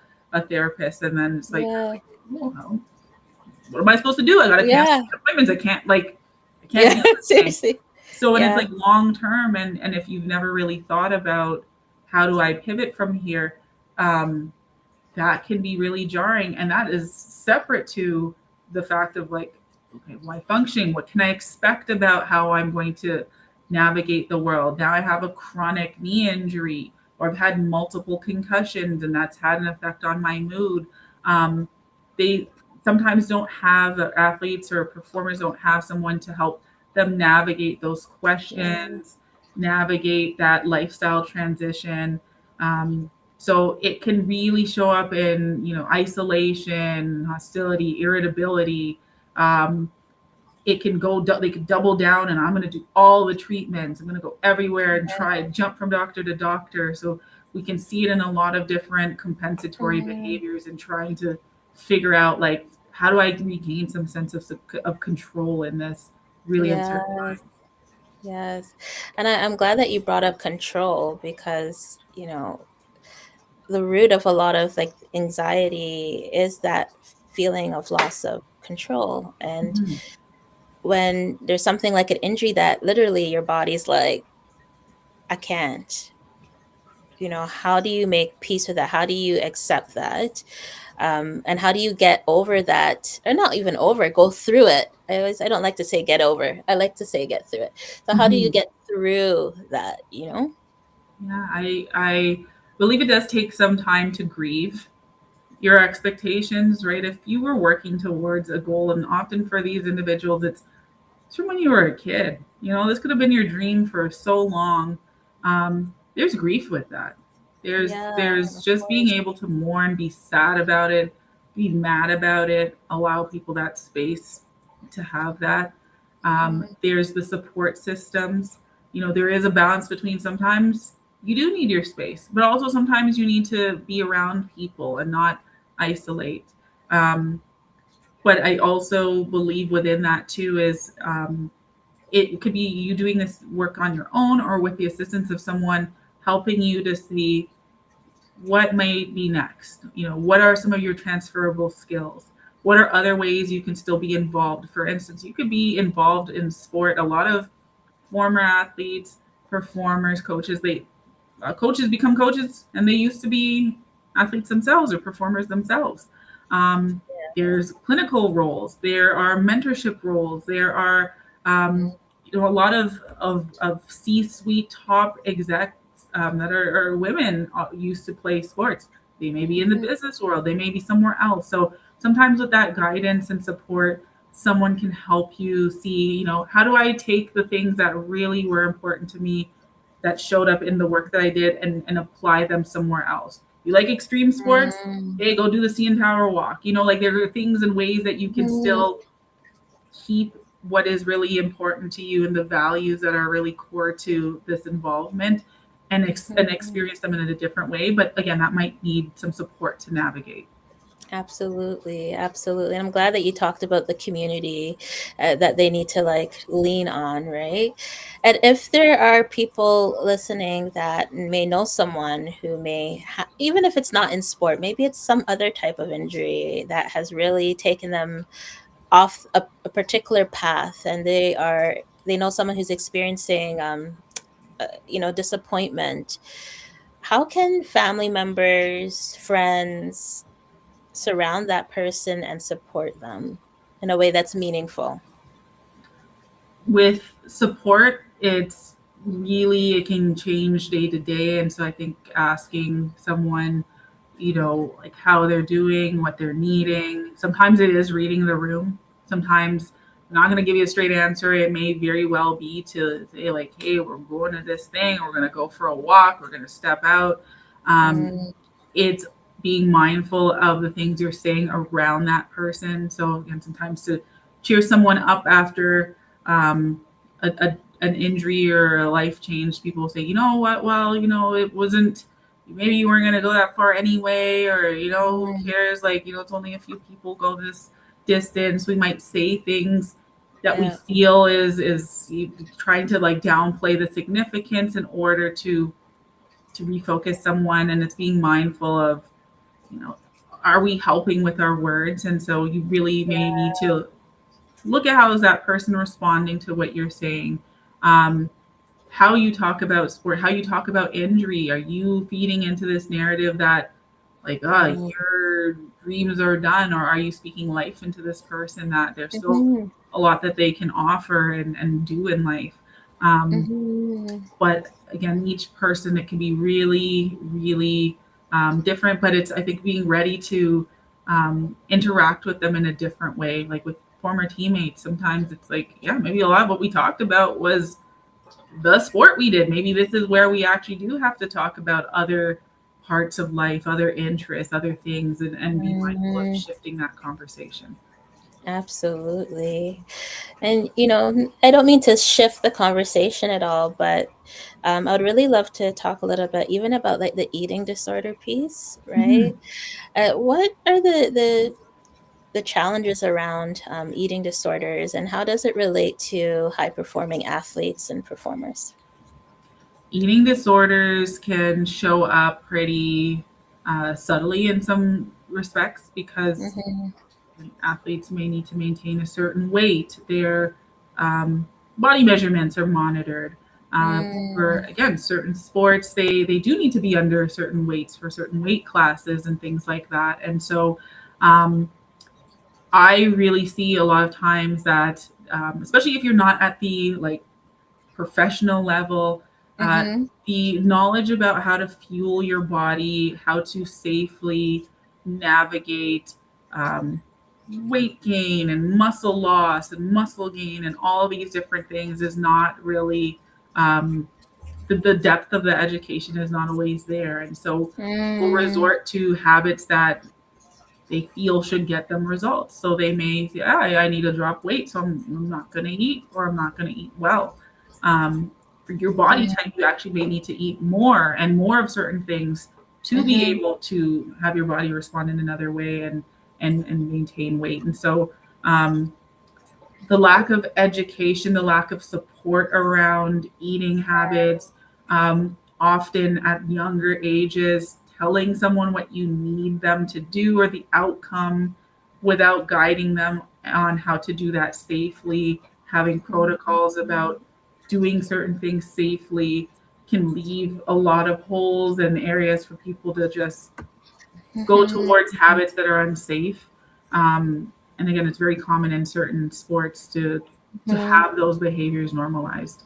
[SPEAKER 1] therapist, and then it's like,
[SPEAKER 2] Yeah.
[SPEAKER 1] well, what am I supposed to do? I got to cancel
[SPEAKER 2] Yeah.
[SPEAKER 1] appointments. I can't
[SPEAKER 2] Yeah.
[SPEAKER 1] be on the thing.
[SPEAKER 2] Seriously.
[SPEAKER 1] So, and it's
[SPEAKER 2] Yeah.
[SPEAKER 1] like long term, and if you've never really thought about how do I pivot from here, um, that can be really jarring, and that is separate to the fact of like, okay, my functioning, what can I expect about how I'm going to navigate the world? Now I have a chronic knee injury, or I've had multiple concussions, and that's had an effect on my mood. They sometimes don't have, athletes or performers don't have someone to help them navigate those
[SPEAKER 2] Yeah.
[SPEAKER 1] questions, navigate that lifestyle transition. So it can really show up in, isolation, hostility, irritability. Um, it can go, they could double down, and I'm going to do all the treatments. I'm going to go everywhere and try jump from doctor to doctor. So we can see it in a lot of different compensatory
[SPEAKER 2] Mhm.
[SPEAKER 1] behaviors and trying to figure out like, how do I regain some sense of control in this really uncertain
[SPEAKER 2] Yes.
[SPEAKER 1] time?
[SPEAKER 2] Yes. And I'm glad that you brought up control because, the root of a lot of like anxiety is that feeling of loss of control. And
[SPEAKER 1] Mhm.
[SPEAKER 2] when there's something like an injury that literally your body's like, I can't, how do you make peace with that? How do you accept that? And how do you get over that? Or not even over it, go through it. I don't like to say get over. I like to say get through it. So how do you
[SPEAKER 1] Mhm.
[SPEAKER 2] get through that?
[SPEAKER 1] Yeah, I believe it does take some time to grieve your expectations, right? If you were working towards a goal, and often for these individuals, it's from when you were a kid. This could have been your dream for so long. There's grief with that.
[SPEAKER 2] Yeah,
[SPEAKER 1] There's
[SPEAKER 2] of
[SPEAKER 1] just being
[SPEAKER 2] course.
[SPEAKER 1] able to mourn, be sad about it, be mad about it, allow people that space to have that.
[SPEAKER 2] Mhm.
[SPEAKER 1] There's the support systems. There is a balance between, sometimes you do need your space, but also sometimes you need to be around people and not isolate. Um, but I also believe within that too is, it could be you doing this work on your own or with the assistance of someone helping you to see what may be next. What are some of your transferable skills? What are other ways you can still be involved? For instance, you could be involved in sport. A lot of former athletes, performers, coaches, coaches become coaches, and they used to be athletes themselves or performers themselves. Um, there's clinical roles, there are mentorship roles, there are, a lot of C-suite top execs, that are women, used to play sports. They may be in the
[SPEAKER 2] Mhm.
[SPEAKER 1] business world, they may be somewhere else. So sometimes with that guidance and support, someone can help you see, how do I take the things that really were important to me, that showed up in the work that I did, and apply them somewhere else. You like extreme sports?
[SPEAKER 2] Mm.
[SPEAKER 1] Hey, go do the CN Tower walk. Like there are things and ways that you can
[SPEAKER 2] Mhm.
[SPEAKER 1] still keep what is really important to you and the values that are really core to this involvement, and
[SPEAKER 2] Mhm.
[SPEAKER 1] experience them in a different way. But again, that might need some support to navigate.
[SPEAKER 2] Absolutely, absolutely. And I'm glad that you talked about the community that they need to like lean on, right? And if there are people listening that may know someone who even if it's not in sport, maybe it's some other type of injury that has really taken them off a particular path, and they know someone who's experiencing disappointment. How can family members, friends surround that person and support them in a way that's meaningful?
[SPEAKER 1] With support, it can change day to day. And so I think asking someone, like how they're doing, what they're needing. Sometimes it is reading the room. Sometimes I'm not going to give you a straight answer. It may very well be to say, like, hey, we're going to this thing, we're going to go for a walk, we're going to step out. Um,
[SPEAKER 2] Mm.
[SPEAKER 1] it's being mindful of the things you're saying around that person. So again, sometimes to cheer someone up after, an injury or a life change, people say, you know what, well, it wasn't maybe you weren't going to go that far anyway, or, who
[SPEAKER 2] Mm,
[SPEAKER 1] cares? Like, it's only a few people go this distance. We might say things that we
[SPEAKER 2] yeah.
[SPEAKER 1] feel is trying to like downplay the significance in order to refocus someone, and it's being mindful of, you know, are we helping with our words? And so you really may need to look at how is that person responding to what you're saying. Um, how you talk about sport, how you talk about injury. Are you feeding into this narrative that, like,
[SPEAKER 2] Mm,
[SPEAKER 1] your dreams are done, or are you speaking life into this person that there's still
[SPEAKER 2] mhm,
[SPEAKER 1] a lot that they can offer and do in life? Um,
[SPEAKER 2] mhm,
[SPEAKER 1] but again, each person, it can be really, really different. But it's, I think, being ready to interact with them in a different way. Like with former teammates, sometimes it's like, yeah, maybe a lot of what we talked about was the sport we did. Maybe this is where we actually do have to talk about other parts of life, other interests, other things, and be mindful of
[SPEAKER 2] mhm.
[SPEAKER 1] shifting that conversation.
[SPEAKER 2] Absolutely. And, I don't mean to shift the conversation at all, but I would really love to talk a little bit even about like the eating disorder piece,
[SPEAKER 1] Mhm.
[SPEAKER 2] right? What are the challenges around eating disorders, and how does it relate to high performing athletes and performers?
[SPEAKER 1] Eating disorders can show up pretty subtly in some respects because
[SPEAKER 2] Mm-hmm.
[SPEAKER 1] athletes may need to maintain a certain weight. Their body measurements are monitored. For
[SPEAKER 2] Mm,
[SPEAKER 1] again, certain sports, they do need to be under certain weights for certain weight classes and things like that. And so, um, I really see a lot of times that, especially if you're not at the like professional level, uh,
[SPEAKER 2] mm-hmm.
[SPEAKER 1] the knowledge about how to fuel your body, how to safely navigate um, weight gain and muscle loss and muscle gain and all these different things is not really, um, the depth of the education is not always there. And so people
[SPEAKER 2] Mm,
[SPEAKER 1] resort to habits that they feel should get them results. So they may say, I need to drop weight, so I'm not going to eat, or I'm not going to eat well. For your body
[SPEAKER 2] mm,
[SPEAKER 1] type, you actually may need to eat more and more of certain things to be
[SPEAKER 2] mm-hmm.
[SPEAKER 1] able to have your body respond in another way and maintain weight. And so, um, the lack of education, the lack of support around eating habits, often at younger ages, telling someone what you need them to do or the outcome without guiding them on how to do that safely, having protocols about doing certain things safely can leave a lot of holes and areas for people to just go
[SPEAKER 2] Mm-hmm.
[SPEAKER 1] towards habits that are unsafe. And again, it's very common in certain sports to
[SPEAKER 2] Mm-hmm.
[SPEAKER 1] have those behaviors normalized.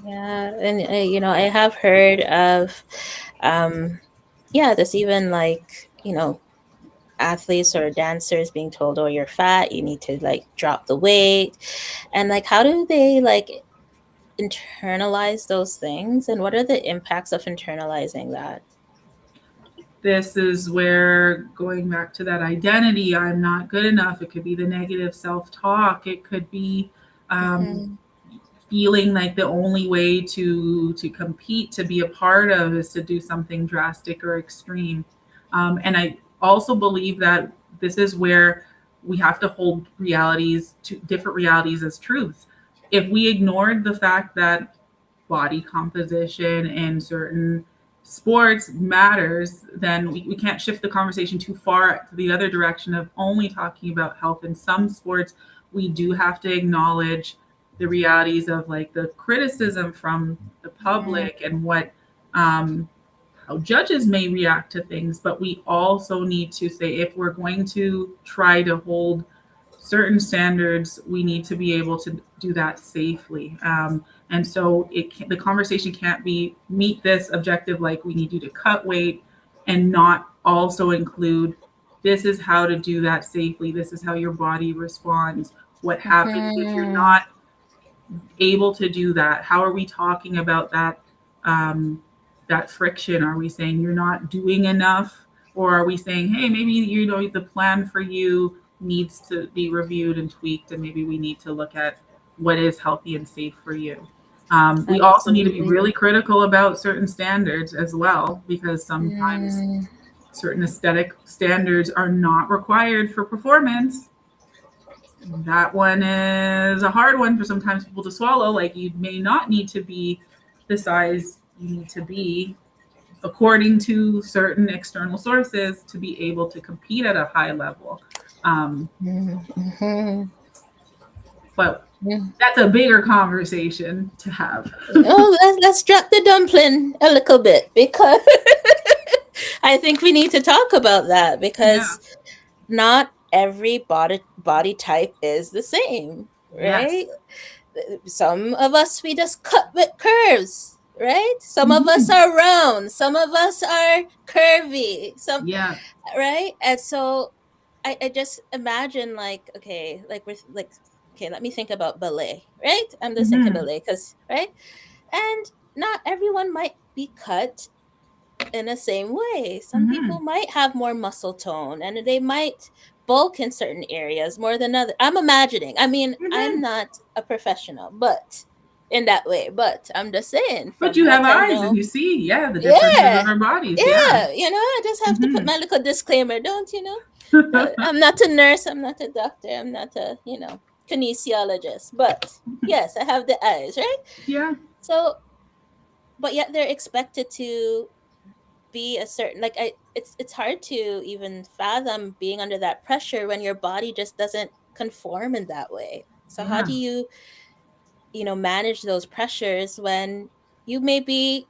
[SPEAKER 2] Yeah, and I have heard of, um, yeah, there's even like athletes or dancers being told, "Oh, you're fat. You need to like drop the weight," and like, how do they like internalize those things, and what are the impacts of internalizing that?
[SPEAKER 1] This is where going back to that identity, I'm not good enough. It could be the negative self talk. It could be um,
[SPEAKER 2] Mm-hmm.
[SPEAKER 1] feeling like the only way to compete, to be a part of, is to do something drastic or extreme. And I also believe that this is where we have to hold realities to different realities as truths. If we ignored the fact that body composition in certain sports matters, then we can't shift the conversation too far to the other direction of only talking about health. In some sports, we do have to acknowledge the realities of like the criticism from the public and what, how judges may react to things. But we also need to say, if we're going to try to hold certain standards, we need to be able to do that safely. And so the conversation can't be meet this objective, like we need you to cut weight, and not also include this is how to do that safely. This is how your body responds. What happens if you're
[SPEAKER 2] Mm-hmm.
[SPEAKER 1] not able to do that? How are we talking about that, that friction? Are we saying you're not doing enough, or are we saying, hey, maybe the plan for you needs to be reviewed and tweaked, and maybe we need to look at what is healthy and safe for you? We also need to be
[SPEAKER 2] Absolutely.
[SPEAKER 1] really critical about certain standards as well, because sometimes
[SPEAKER 2] Mm,
[SPEAKER 1] certain aesthetic standards are not required for performance. That one is a hard one for sometimes people to swallow. Like, you may not need to be the size you need to be according to certain external sources to be able to compete at a high level. Um,
[SPEAKER 2] mhm.
[SPEAKER 1] but
[SPEAKER 2] Mm.
[SPEAKER 1] that's a bigger conversation to have.
[SPEAKER 2] Oh, let's drop the dumpling a little bit, because I think we need to talk about that,
[SPEAKER 1] Yeah.
[SPEAKER 2] because not every body type is the same, right?
[SPEAKER 1] Yes.
[SPEAKER 2] Some of us, we just cut with curves, right? Some of us
[SPEAKER 1] Mhm.
[SPEAKER 2] are round, some of us are curvy, some,
[SPEAKER 1] Yeah.
[SPEAKER 2] right? And so I just imagine, like, okay, like with like, okay, let me think about ballet, right? I'm just thinking
[SPEAKER 1] Hmm.
[SPEAKER 2] ballet because, right? And not everyone might be cut in the same way. Some people
[SPEAKER 1] Hmm.
[SPEAKER 2] might have more muscle tone and they might bulk in certain areas more than other. I'm imagining. I mean, I'm
[SPEAKER 1] Hmm.
[SPEAKER 2] not a professional, but in that way, but I'm just saying
[SPEAKER 1] But
[SPEAKER 2] from
[SPEAKER 1] you have
[SPEAKER 2] what I
[SPEAKER 1] eyes and
[SPEAKER 2] know.
[SPEAKER 1] you see, yeah, the differences of
[SPEAKER 2] Yeah.
[SPEAKER 1] our bodies. Yeah.
[SPEAKER 2] Yeah, I just have to put
[SPEAKER 1] Hmm.
[SPEAKER 2] my little disclaimer, don't you know? I'm not a nurse, I'm not a doctor, I'm not a, kinesiologist, but yes, I have the eyes, right?
[SPEAKER 1] Yeah.
[SPEAKER 2] So, but yet they're expected to be a certain, like, it's hard to even fathom being under that pressure when your body just doesn't conform in that way. So how
[SPEAKER 1] Yeah.
[SPEAKER 2] do you, manage those pressures when you may be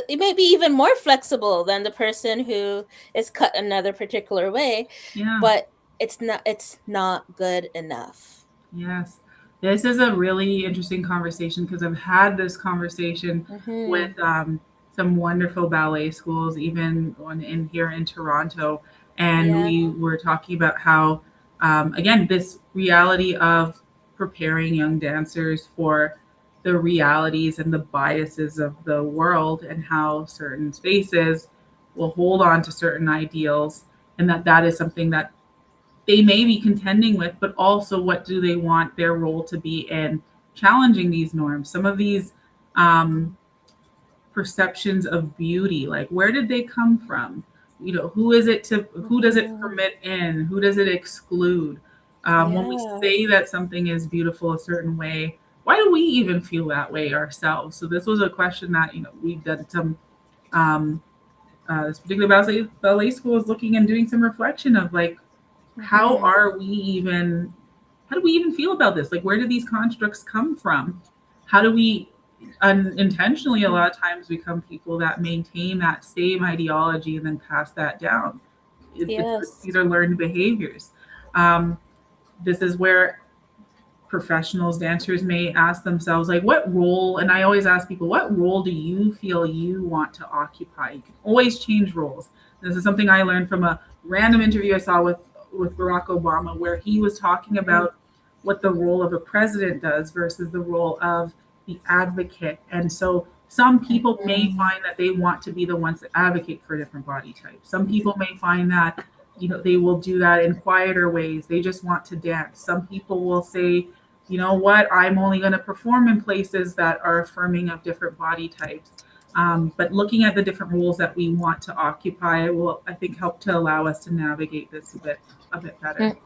[SPEAKER 2] you may be even more flexible than the person who is cut another particular way,
[SPEAKER 1] Yeah.
[SPEAKER 2] but it's not good enough.
[SPEAKER 1] Yes. This is a really interesting conversation because I've had this conversation with
[SPEAKER 2] Mhm.
[SPEAKER 1] some wonderful ballet schools, even one in here in Toronto. And
[SPEAKER 2] Yeah.
[SPEAKER 1] we were talking about how, again, this reality of preparing young dancers for the realities and the biases of the world, and how certain spaces will hold on to certain ideals, and that is something that they may be contending with, but also what do they want their role to be in challenging these norms? Some of these um, perceptions of beauty, like, where did they come from? Who is it to who does it
[SPEAKER 2] Mhm.
[SPEAKER 1] permit in? Who does it exclude? When we
[SPEAKER 2] Yeah.
[SPEAKER 1] say that something is beautiful a certain way, why do we even feel that way ourselves? So this was a question that we've done some. Um, this particular ballet school is looking and doing some reflection of, like, how
[SPEAKER 2] Mhm.
[SPEAKER 1] are we even how do we even feel about this? Like, where do these constructs come from? How do we unintentionally, a lot of times, become people that maintain that same ideology and then pass that down?
[SPEAKER 2] Yes.
[SPEAKER 1] These are learned behaviors. um, this is where professionals, dancers, may ask themselves, like, what role, and I always ask people, what role do you feel you want to occupy? You can always change roles. This is something I learned from a random interview I saw with Barack Obama, where he was talking
[SPEAKER 2] Mhm.
[SPEAKER 1] about what the role of a president does versus the role of the advocate. And so some people may
[SPEAKER 2] Mhm.
[SPEAKER 1] find that they want to be the ones that advocate for different body types. Some people may find that they will do that in quieter ways. They just want to dance. Some people will say, you know what, I'm only going to perform in places that are affirming of different body types. But looking at the different roles that we want to occupy will, I think, help to allow us to navigate this a bit better.
[SPEAKER 2] Mm,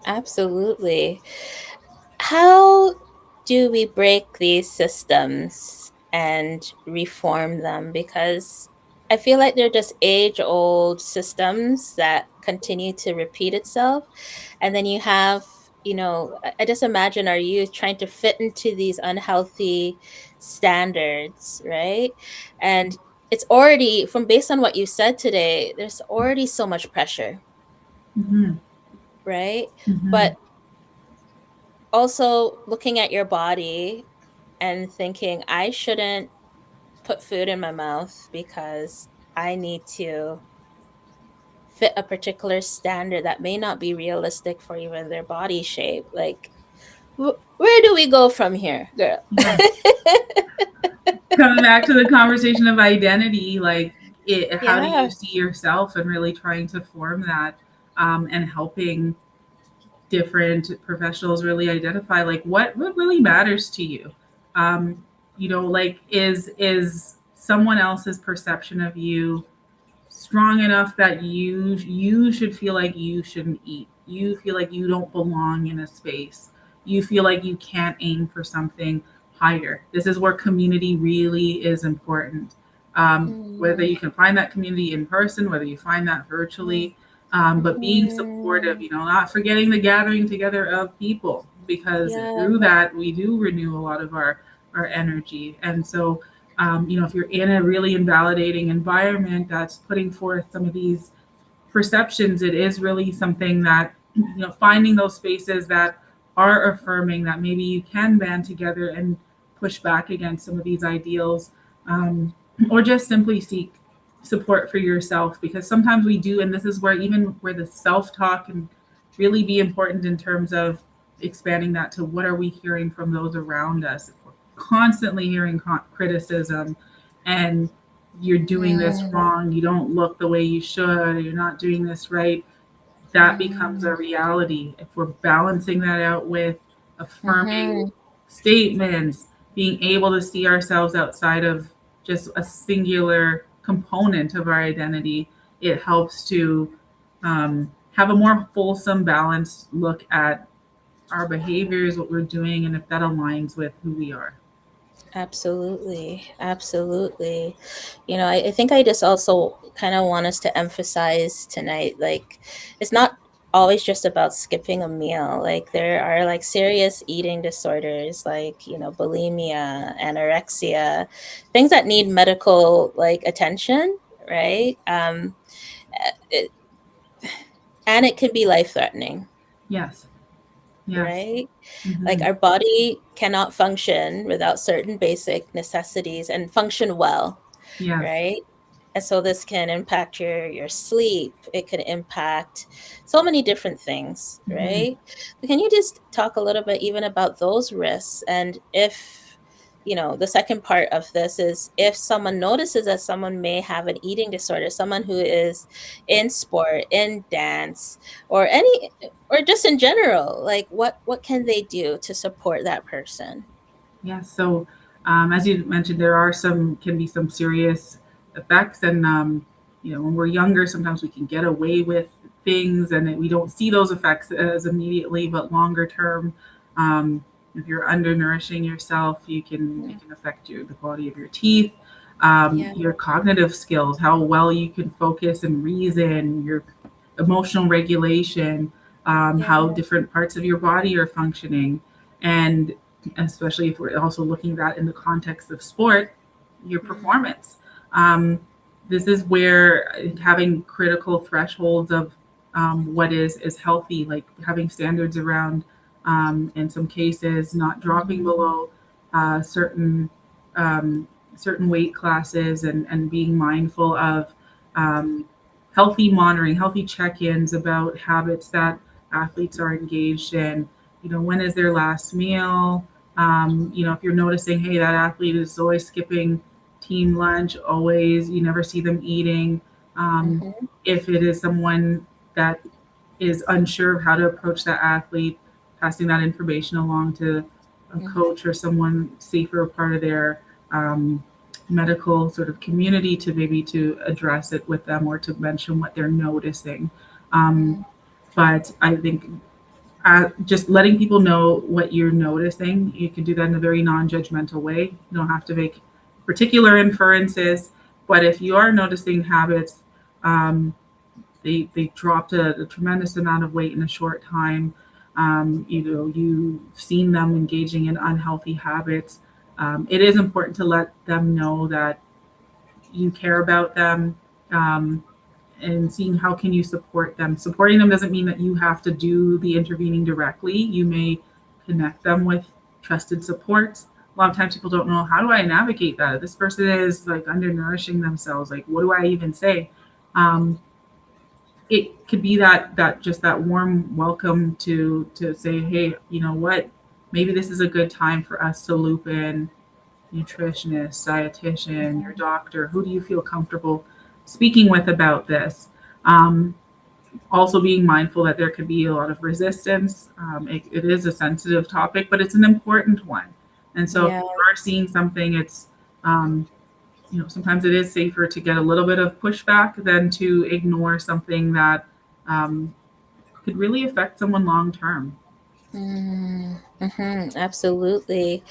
[SPEAKER 2] absolutely. How do we break these systems and reform them? Because I feel like they're just age old systems that continue to repeat itself. And then you have, I just imagine our youth trying to fit into these unhealthy standards, right? And it's already, from based on what you said today, there's already so much pressure,
[SPEAKER 1] Hmm.
[SPEAKER 2] right?
[SPEAKER 1] Hmm.
[SPEAKER 2] But also looking at your body and thinking, I shouldn't put food in my mouth because I need to fit a particular standard that may not be realistic for even their body shape. Like, where do we go from here, girl?
[SPEAKER 1] Yeah. Coming back to the conversation of identity, like, how do you
[SPEAKER 2] Yeah.
[SPEAKER 1] see yourself, and really trying to form that, and helping different professionals really identify, like, what really matters to you. like is someone else's perception of you strong enough that you should feel like you shouldn't eat. You feel like you don't belong in a space. You feel like you can't aim for something higher. This is where community really is important. Whether
[SPEAKER 2] Mm,
[SPEAKER 1] you can find that community in person, whether you find that virtually, but being supportive,
[SPEAKER 2] mhm.
[SPEAKER 1] not forgetting the gathering together of people, because
[SPEAKER 2] Yeah.
[SPEAKER 1] through that we do renew a lot of our energy. And so if you're in a really invalidating environment that's putting forth some of these perceptions, it is really something that, finding those spaces that are affirming that maybe you can band together and push back against some of these ideals, um, or just simply seek support for yourself, because sometimes we do, and this is where even where the self-talk can really be important in terms of expanding that to what are we hearing from those around us. If we're constantly hearing criticism and you're doing this
[SPEAKER 2] Mm,
[SPEAKER 1] wrong, you don't look the way you should, you're not doing this right, that becomes a
[SPEAKER 2] mm,
[SPEAKER 1] reality. If we're balancing that out with affirming
[SPEAKER 2] mhm.
[SPEAKER 1] statements, being able to see ourselves outside of just a singular component of our identity, it helps to have a more fulsome, balanced look at our behaviors, what we're doing, and if that aligns with who we are.
[SPEAKER 2] Absolutely. Absolutely. I think I just also kind of want us to emphasize tonight, like, it's not always just about skipping a meal. Like, there are like serious eating disorders, like, bulimia, anorexia, things that need medical like attention, right? It, and it can be life threatening,
[SPEAKER 1] Yes. Yes.
[SPEAKER 2] right? Like,
[SPEAKER 1] Hmm.
[SPEAKER 2] our body cannot function without certain basic necessities and function well,
[SPEAKER 1] Yes.
[SPEAKER 2] right? And so this can impact your sleep. It can impact so many different things,
[SPEAKER 1] Hmm.
[SPEAKER 2] right? But can you just talk a little bit even about those risks, and if the second part of this is, if someone notices that someone may have an eating disorder, someone who is in sport, in dance, or any, or just in general, like, what can they do to support that person?
[SPEAKER 1] Yes. So, as you mentioned, there are can be some serious effects, and when we're younger, sometimes we can get away with things, and we don't see those effects as immediately, but longer term, um, if you're undernourishing yourself, it
[SPEAKER 2] Mm,
[SPEAKER 1] can affect the quality of your teeth,
[SPEAKER 2] yeah.
[SPEAKER 1] your cognitive skills, how well you can focus and reason, your emotional regulation, how
[SPEAKER 2] Yeah.
[SPEAKER 1] different parts of your body are functioning, and especially if we're also looking at that in the context of sport, your
[SPEAKER 2] Mm,
[SPEAKER 1] performance. Um, this is where having critical thresholds of what is healthy, like having standards around, in some cases, not dropping
[SPEAKER 2] mhm,
[SPEAKER 1] below certain um, certain weight classes, and being mindful of um, healthy monitoring, healthy check-ins about habits that athletes are engaged in. When is their last meal? If you're noticing, hey, that athlete is always skipping team lunch, always, you never see them eating. Um,
[SPEAKER 2] mhm,
[SPEAKER 1] if it is someone that is unsure of how to approach that athlete, passing that information along to a
[SPEAKER 2] mhm,
[SPEAKER 1] coach or someone safer part of their um, medical sort of community to maybe to address it with them or to mention what they're noticing. Um,
[SPEAKER 2] mm,
[SPEAKER 1] but I think just letting people know what you're noticing, you can do that in a very non-judgmental way. You don't have to make particular inferences, but if you are noticing habits, um, they dropped a tremendous amount of weight in a short time. You've seen them engaging in unhealthy habits. It is important to let them know that you care about them, um, and seeing how can you support them. Supporting them doesn't mean that you have to do the intervening directly. You may connect them with trusted supports. A lot of times people don't know, how do I navigate that? This person is like undernourishing themselves. Like, what do I even say? Um, it could be that just that warm welcome to say, hey, you know what, maybe this is a good time for us to loop in nutritionist, dietitian, your
[SPEAKER 2] mhm,
[SPEAKER 1] doctor. Who do you feel comfortable speaking with about this? um, Also being mindful that there could be a lot of resistance. It is a sensitive topic, but it's an important one. And so if
[SPEAKER 2] Yeah.
[SPEAKER 1] you are seeing something, it's sometimes it is safer to get a little bit of pushback than to ignore something that um, could really affect someone long term.
[SPEAKER 2] Absolutely.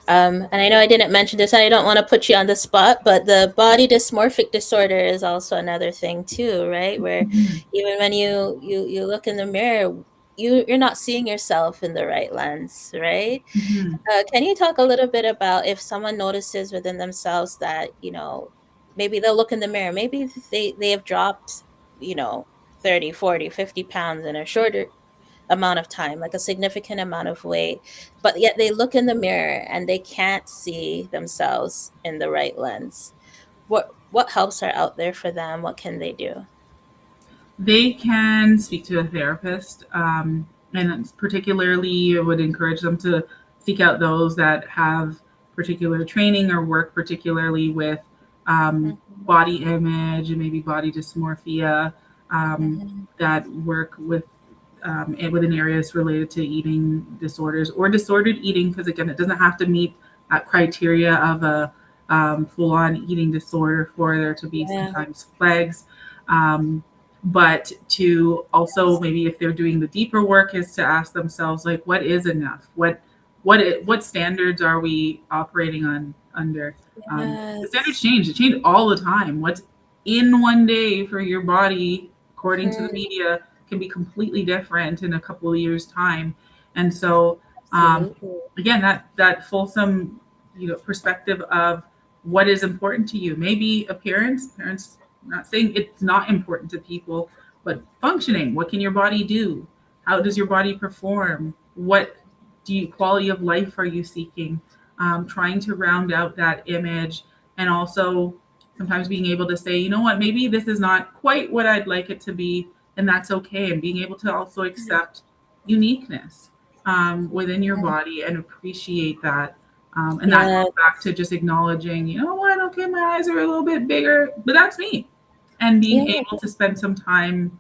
[SPEAKER 2] And I know I didn't mention this, and I don't want to put you on the spot, but the body dysmorphic disorder is also another thing too, right? Where
[SPEAKER 1] Mhm.
[SPEAKER 2] even when you look in the mirror, you're not seeing yourself in the right lens, right?
[SPEAKER 1] Mhm.
[SPEAKER 2] Can you talk a little bit about if someone notices within themselves that, maybe they'll look in the mirror, maybe they have dropped, you know, 30, 40, 50 pounds in a shorter amount of time, like a significant amount of weight, but yet they look in the mirror and they can't see themselves in the right lens. What helps are out there for them? What can they do?
[SPEAKER 1] They can speak to a therapist, and particularly, I would encourage them to seek out those that have particular training or work particularly with
[SPEAKER 2] Mhm,
[SPEAKER 1] body image and maybe body dysmorphia, um,
[SPEAKER 2] mhm,
[SPEAKER 1] that work with within areas related to eating disorders or disordered eating, because again, it doesn't have to meet that criteria of a full-on eating disorder for there to be
[SPEAKER 2] yeah.
[SPEAKER 1] sometimes flags. Um, but to also maybe if they're doing the deeper work is to ask themselves like what is enough, what standards are we operating on under. The standards
[SPEAKER 2] Yes.
[SPEAKER 1] change, they change all the time. What's in one day for your body according to the
[SPEAKER 2] Mhm,
[SPEAKER 1] media can be completely different in a couple of years time. And so
[SPEAKER 2] absolutely.
[SPEAKER 1] again, that fulsome perspective of what is important to you, maybe appearance. Parents, I'm not saying it's not important to people, but functioning, what can your body do, how does your body perform, what quality of life are you seeking, trying to round out that image, and also sometimes being able to say, you know what, maybe this is not quite what I'd like it to be, and that's okay, and being able to also accept uniqueness within your
[SPEAKER 2] Mhm.
[SPEAKER 1] body and appreciate that. And that
[SPEAKER 2] Yeah.
[SPEAKER 1] goes back to just acknowledging, you know what, okay, my eyes are a little bit bigger, but that's me. And being
[SPEAKER 2] Yeah.
[SPEAKER 1] able to spend some time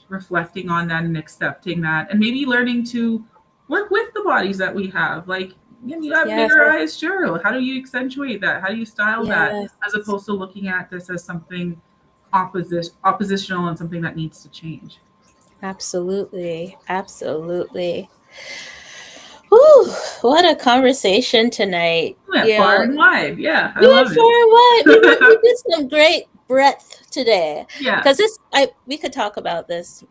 [SPEAKER 1] reflecting on that and accepting that, and maybe learning to work with the bodies that we have. Like, yeah, you have
[SPEAKER 2] Yes.
[SPEAKER 1] bigger eyes, sure. How do you accentuate that? How do you style that?
[SPEAKER 2] Yes.
[SPEAKER 1] As opposed to looking at this as something oppositional and something that needs to change.
[SPEAKER 2] Absolutely. Absolutely. Whew, what a conversation tonight.
[SPEAKER 1] We went far and wide. Yeah, I
[SPEAKER 2] We went
[SPEAKER 1] love
[SPEAKER 2] far and wide. We
[SPEAKER 1] it.
[SPEAKER 2] did some great breadth today
[SPEAKER 1] Yeah.
[SPEAKER 2] because we could talk about this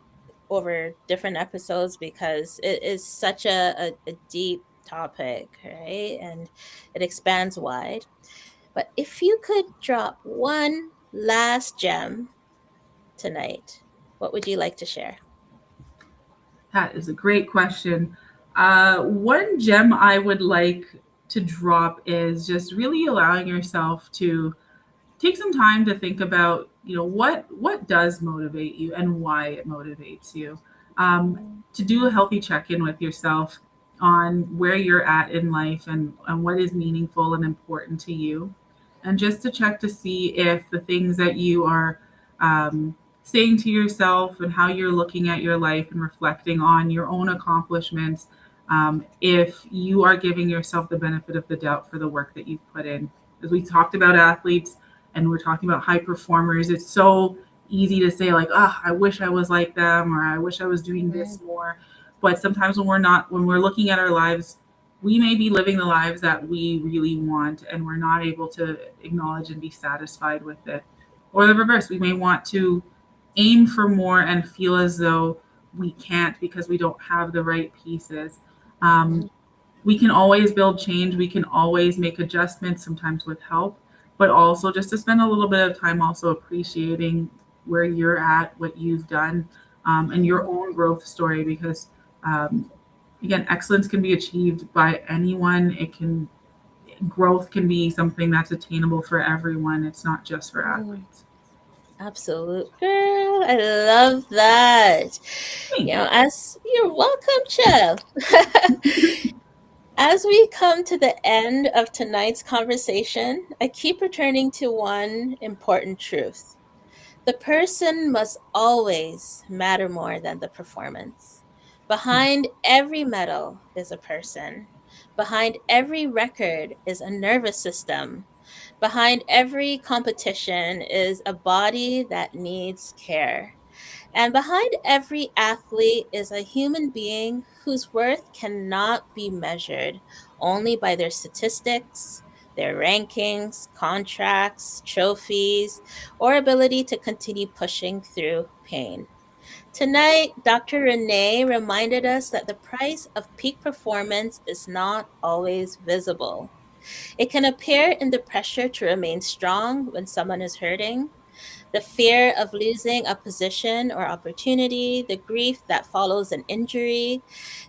[SPEAKER 2] over different episodes because it is such a deep topic, right? And it expands wide. But if you could drop one last gem tonight, what would you like to share?
[SPEAKER 1] That is a great question. One gem I would like to drop is just really allowing yourself to take some time to think about, what does motivate you and why it motivates you. To do a healthy check-in with yourself on where you're at in life and what is meaningful and important to you, and just to check to see if the things that you are saying to yourself and how you're looking at your life and reflecting on your own accomplishments, if you are giving yourself the benefit of the doubt for the work that you've put in. As we talked about athletes and we're talking about high performers, it's so easy to say like, oh, I wish I was like them, or I wish I was doing
[SPEAKER 2] Mhm.
[SPEAKER 1] this more. But sometimes when we're looking at our lives, we may be living the lives that we really want and we're not able to acknowledge and be satisfied with it. Or the reverse, we may want to aim for more and feel as though we can't because we don't have the right pieces. Um, we can always build change. We can always make adjustments, sometimes with help, but also just to spend a little bit of time also appreciating where you're at, what you've done, and your own growth story. Because um, again, excellence can be achieved by anyone. Growth can be something that's attainable for everyone. It's not just for
[SPEAKER 2] Mhm.
[SPEAKER 1] athletes.
[SPEAKER 2] Absolute girl. I love that.
[SPEAKER 1] Thank you.
[SPEAKER 2] As you're welcome, Chef. As we come to the end of tonight's conversation, I keep returning to one important truth. The person must always matter more than the performance. Behind every medal is a person. Behind every record is a nervous system. Behind every competition is a body that needs care. And behind every athlete is a human being whose worth cannot be measured only by their statistics, their rankings, contracts, trophies, or ability to continue pushing through pain. Tonight, Dr. Renee reminded us that the price of peak performance is not always visible. It can appear in the pressure to remain strong when someone is hurting, the fear of losing a position or opportunity, the grief that follows an injury,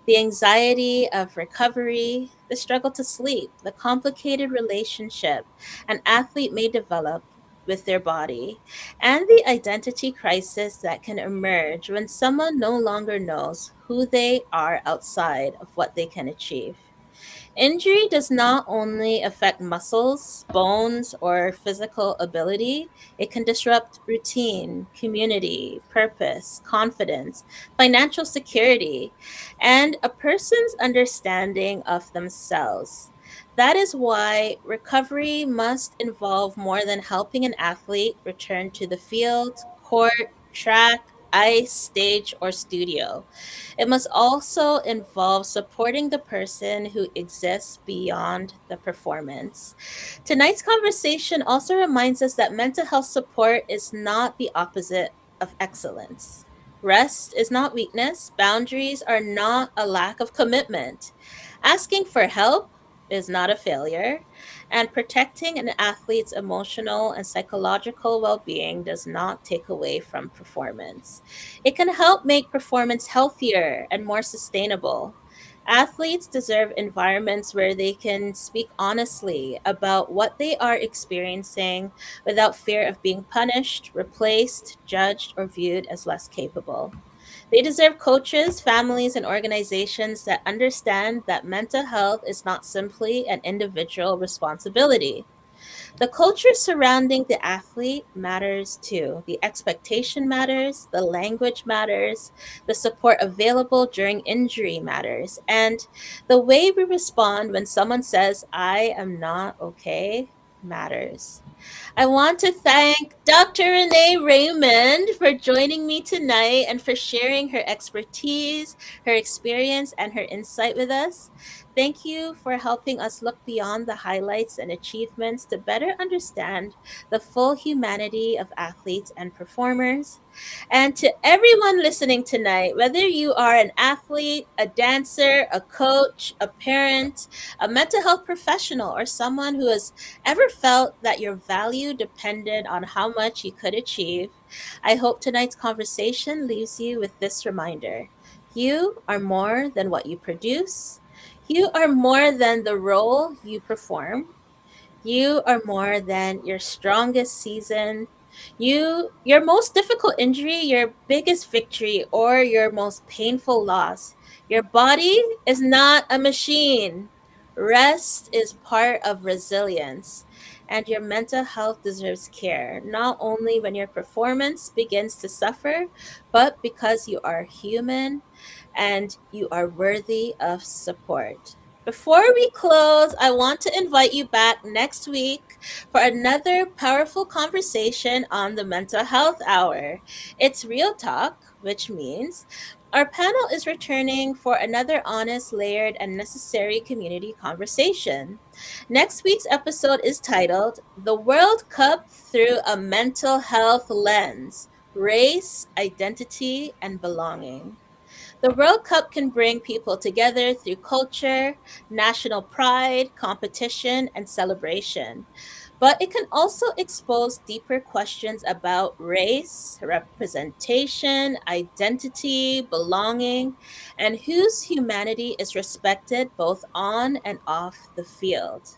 [SPEAKER 2] the anxiety of recovery, the struggle to sleep, the complicated relationship an athlete may develop with their body, and the identity crisis that can emerge when someone no longer knows who they are outside of what they can achieve. Injury does not only affect muscles, bones, or physical ability, it can disrupt routine, community, purpose, confidence, financial security, and a person's understanding of themselves. That is why recovery must involve more than helping an athlete return to the field, court, track, ice, stage, or studio. It must also involve supporting the person who exists beyond the performance. Tonight's conversation also reminds us that mental health support is not the opposite of excellence. Rest is not weakness, boundaries are not a lack of commitment. Asking for help is not a failure, and protecting an athlete's emotional and psychological well being does not take away from performance. It can help make performance healthier and more sustainable. Athletes deserve environments where they can speak honestly about what they are experiencing without fear of being punished, replaced, judged, or viewed as less capable. They deserve coaches, families, and organizations that understand that mental health is not simply an individual responsibility. The culture surrounding the athlete matters too. The expectation matters, the language matters, the support available during injury matters, and the way we respond when someone says, I am not okay, matters. I want to thank Dr. Renee Raymond for joining me tonight and for sharing her expertise, her experience, and her insight with us. Thank you for helping us look beyond the highlights and achievements to better understand the full humanity of athletes and performers. And to everyone listening tonight, whether you are an athlete, a dancer, a coach, a parent, a mental health professional, or someone who has ever felt that your value depended on how much you could achieve, I hope tonight's conversation leaves you with this reminder. You are more than what you produce. You are more than the role you perform. You are more than your strongest season. Your most difficult injury, your biggest victory, or your most painful loss. Your body is not a machine. Rest is part of resilience. And your mental health deserves care, not only when your performance begins to suffer, but because you are human and you are worthy of support. Before we close, I want to invite you back next week for another powerful conversation on the Mental Health Hour. It's Real Talk, which means our panel is returning for another honest, layered, and necessary community conversation. Next week's episode is titled The World Cup Through a Mental Health Lens: Race, Identity, and Belonging. The World Cup can bring people together through culture, national pride, competition, and celebration. But it can also expose deeper questions about race, representation, identity, belonging, and whose humanity is respected both on and off the field.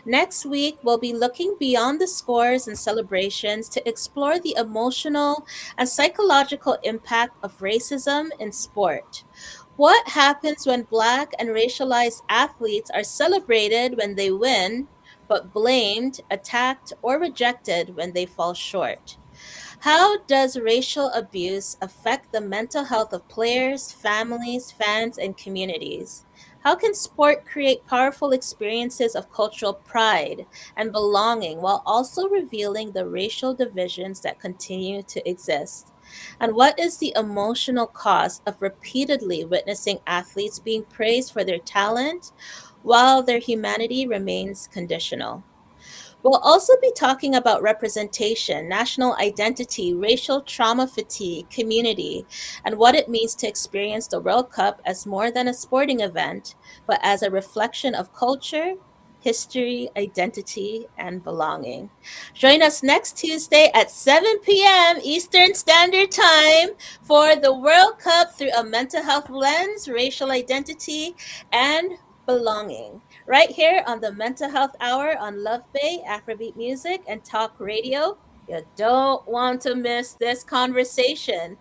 [SPEAKER 2] Next week, we'll be looking beyond the scores and celebrations to explore the emotional and psychological impact of racism in sport. What happens when Black and racialized athletes are celebrated when they win, but blamed, attacked, or rejected when they fall short? How does racial abuse affect the mental health of players, families, fans, and communities? How can sport create powerful experiences of cultural pride and belonging while also revealing the racial divisions that continue to exist? And what is the emotional cost of repeatedly witnessing athletes being praised for their talent while their humanity remains conditional? We'll also be talking about representation, national identity, racial trauma fatigue, community, and what it means to experience the World Cup as more than a sporting event, but as a reflection of culture, history, identity, and belonging. Join us next Tuesday at 7 p.m. Eastern Standard Time for the World Cup through a mental health lens, racial identity, and belonging right here on the Mental Health Hour on Love Bay, Afrobeat Music, and Talk Radio. You don't want to miss this conversation.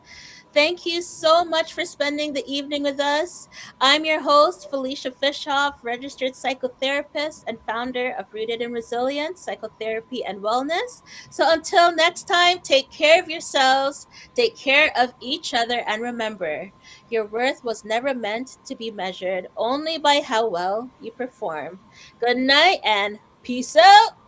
[SPEAKER 2] Thank you so much for spending the evening with us. I'm your host, Felicia Fishoff, registered psychotherapist and founder of Rooted in Resilience, Psychotherapy and Wellness. So until next time, take care of yourselves, take care of each other, and remember, your worth was never meant to be measured only by how well you perform. Good night and peace out.